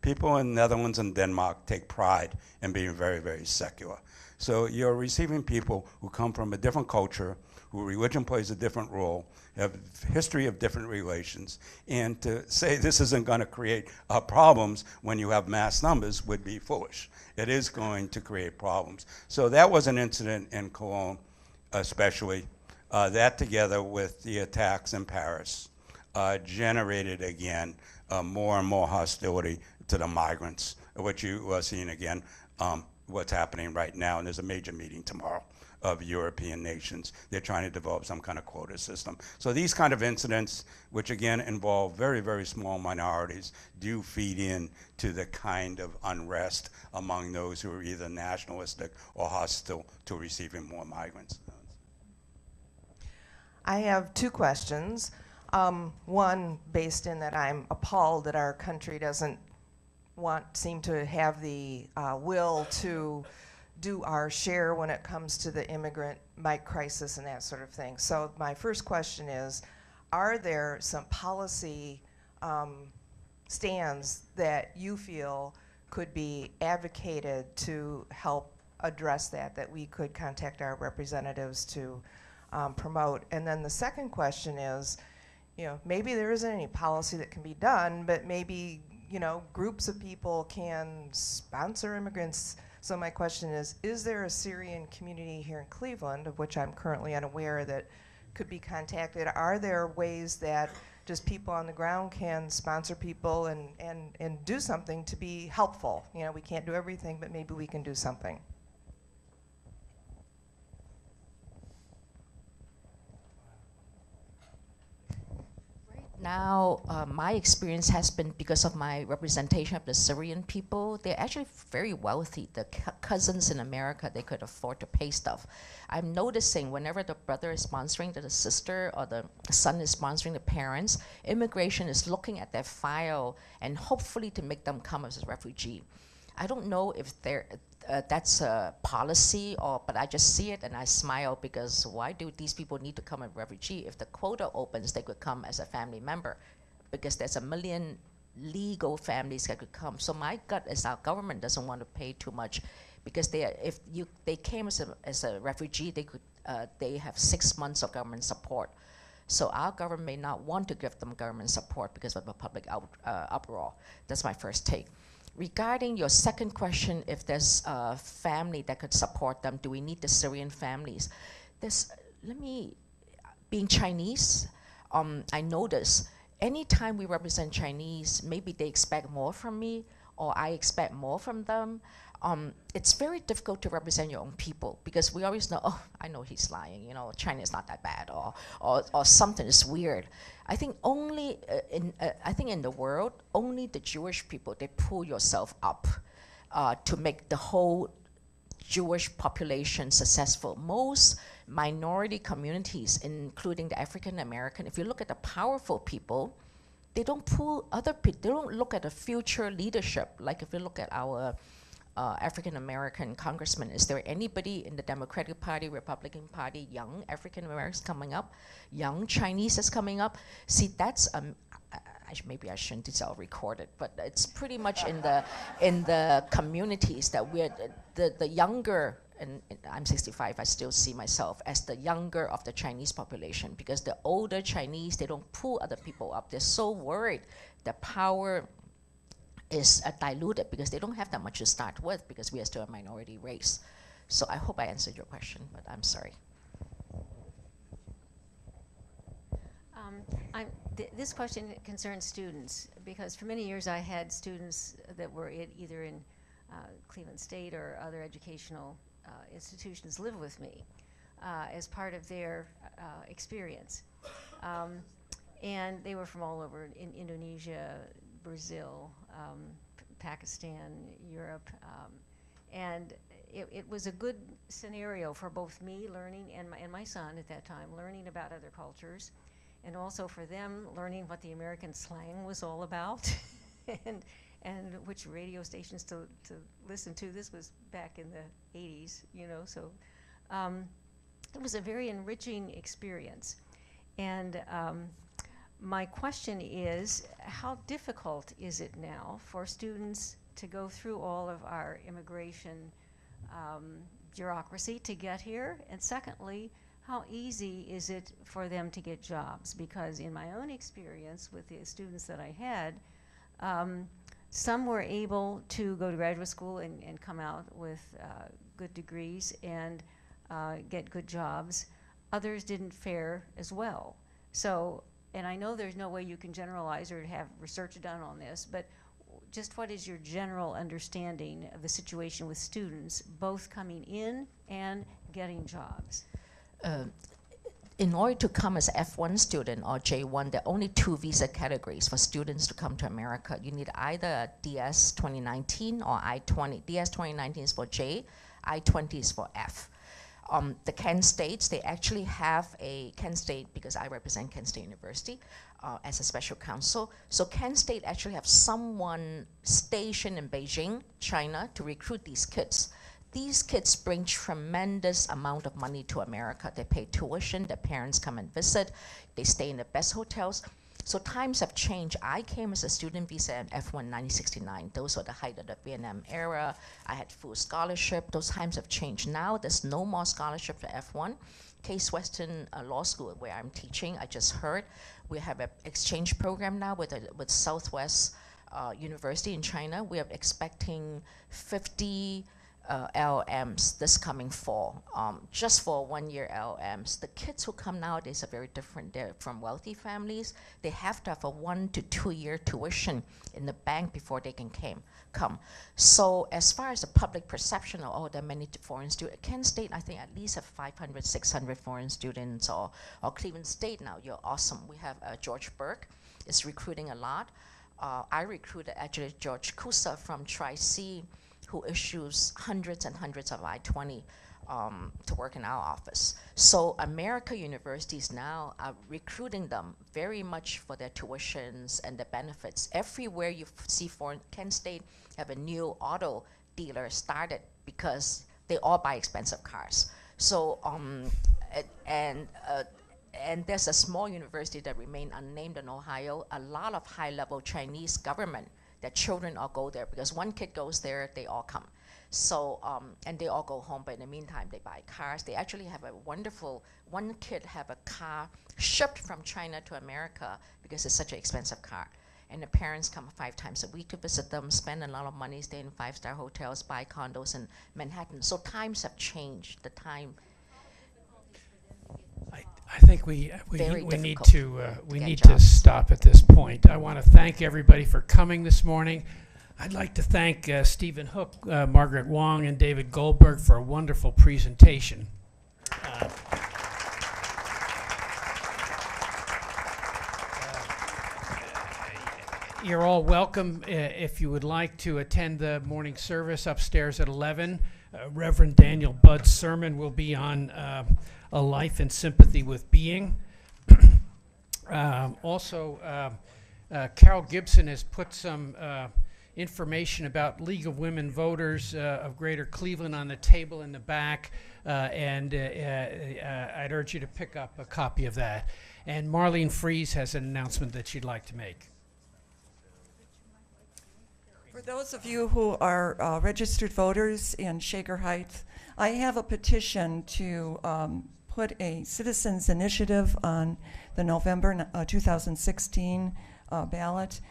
People in Netherlands and Denmark take pride in being very, very secular. So you're receiving people who come from a different culture, who religion plays a different role, have history of different relations, and to say this isn't going to create problems when you have mass numbers would be foolish. It is going to create problems. So that was an incident in Cologne, especially. That together with the attacks in Paris generated, again, more and more hostility to the migrants, which you are seeing again, what's happening right now, and there's a major meeting tomorrow of European nations. They're trying to develop some kind of quota system. So these kind of incidents, which again involve very, very small minorities, do feed in to the kind of unrest among those who are either nationalistic or hostile to receiving more migrants. I have two questions. One, based in that I'm appalled that our country doesn't seem to have the will to do our share when it comes to the immigrant crisis and that sort of thing. So my first question is, are there some policy stands that you feel could be advocated to help address that we could contact our representatives to promote? And then the second question is, maybe there isn't any policy that can be done, but maybe groups of people can sponsor immigrants. So my question is there a Syrian community here in Cleveland, of which I'm currently unaware, that could be contacted? Are there ways that just people on the ground can sponsor people and do something to be helpful? We can't do everything, but maybe we can do something. Now, my experience has been because of my representation of the Syrian people. They're actually very wealthy. The cousins in America, they could afford to pay stuff. I'm noticing whenever the brother is sponsoring the sister or the son is sponsoring the parents, immigration is looking at their file and hopefully to make them come as a refugee. I don't know if that's a policy, but I just see it and I smile, because why do these people need to come as refugee? If the quota opens, they could come as a family member, because there's 1 million legal families that could come. So my gut is our government doesn't want to pay too much, because if they came as a refugee, they have 6 months of government support. So our government may not want to give them government support because of the public uproar. That's my first take. Regarding your second question, if there's a family that could support them, do we need the Syrian families? Being Chinese, I notice anytime we represent Chinese, maybe they expect more from me or I expect more from them. It's very difficult to represent your own people, because we always know, I know he's lying, China is not that bad, or something is weird. I think in the world, only the Jewish people, they pull yourself up to make the whole Jewish population successful. Most minority communities, including the African American, if you look at the powerful people, they don't pull other people, they don't look at the future leadership. Like if you look at our African American congressman, is there anybody in the Democratic Party, Republican Party, young African Americans coming up, young Chinese is coming up? See, that's maybe I shouldn't, it's all recorded, but it's pretty much in the communities that we're the younger. And I'm 65, I still see myself as the younger of the Chinese population, because the older Chinese, they don't pull other people up. They're so worried the power is diluted because they don't have that much to start with, because we are still a minority race. So I hope I answered your question, but I'm sorry. This question concerns students, because for many years I had students that were either in Cleveland State or other educational institutions live with me as part of their experience. And they were from all over, in Indonesia, Brazil, Pakistan, Europe, and it was a good scenario for both me learning and my son at that time learning about other cultures, and also for them learning what the American slang was all about, and which radio stations to listen to. This was back in the 80s, so it was a very enriching experience. And my question is, how difficult is it now for students to go through all of our immigration bureaucracy to get here? And secondly, how easy is it for them to get jobs? Because in my own experience with the students that I had, some were able to go to graduate school and come out with good degrees and get good jobs. Others didn't fare as well. So, and I know there's no way you can generalize or have research done on this, but just what is your general understanding of the situation with students, both coming in and getting jobs? In order to come as an F1 student or J1, there are only 2 visa categories for students to come to America. You need either a DS 2019 or I-20. DS 2019 is for J, I-20 is for F. The Kent States, they actually have a Kent State, because I represent Kent State University as a special counsel. So Kent State actually have someone stationed in Beijing, China, to recruit these kids. These kids bring tremendous amount of money to America. They pay tuition, their parents come and visit, they stay in the best hotels. So times have changed. I came as a student visa in F1 1969. Those were the height of the Vietnam era. I had full scholarship. Those times have changed. Now there's no more scholarship for F1. Case Western Law School, where I'm teaching, I just heard, we have an exchange program now with Southwest University in China. We are expecting 50 LMs this coming fall, just for 1-year LMs. The kids who come nowadays are very different. They're from wealthy families. They have to have a 1 to 2 year tuition in the bank before they can come. So as far as the public perception of, oh, there are many foreign students, Kent State, I think at least have 500, 600 foreign students, or Cleveland State now, you're awesome. We have George Burke is recruiting a lot. I recruited actually George Kusa from Tri-C, who issues hundreds and hundreds of I-20 to work in our office. So America universities now are recruiting them very much for their tuitions and the benefits. Everywhere you see foreign, Kent State have a new auto dealer started because they all buy expensive cars. So, and there's a small university that remain unnamed in Ohio, a lot of high-level Chinese government. Their children all go there because one kid goes there, they all come. So, and they all go home, but in the meantime, they buy cars. They actually have a wonderful, one kid have a car shipped from China to America because it's such an expensive car. And the parents come 5 times a week to visit them, spend a lot of money, stay in 5-star hotels, buy condos in Manhattan. So times have changed, the time. I think we need to stop at this point. I want to thank everybody for coming this morning. I'd like to thank Stephen Hook, Margaret Wong, and David Goldberg for a wonderful presentation. You're all welcome if you would like to attend the morning service upstairs at 11. Reverend Daniel Budd's sermon will be on a life in sympathy with being. Also, Carol Gibson has put some information about League of Women Voters of Greater Cleveland on the table in the back, and I'd urge you to pick up a copy of that. And Marlene Fries has an announcement that she'd like to make. For those of you who are registered voters in Shaker Heights, I have a petition to put a citizens initiative on the November 2016 ballot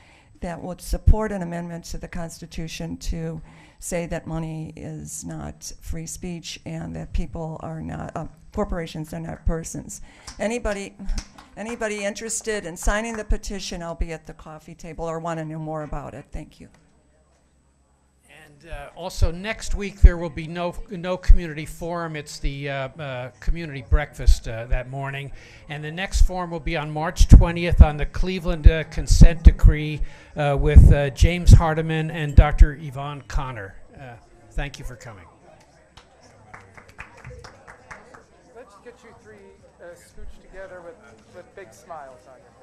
that would support an amendment to the Constitution to say that money is not free speech and that people are not, corporations are not persons. Anybody interested in signing the petition, I'll be at the coffee table or want to know more about it. Thank you. And also next week there will be no community forum. It's the community breakfast that morning. And the next forum will be on March 20th on the Cleveland consent decree with James Hardiman and Dr. Yvonne Connor. Thank you for coming. Let's get you 3 scooched together with big smiles on your face.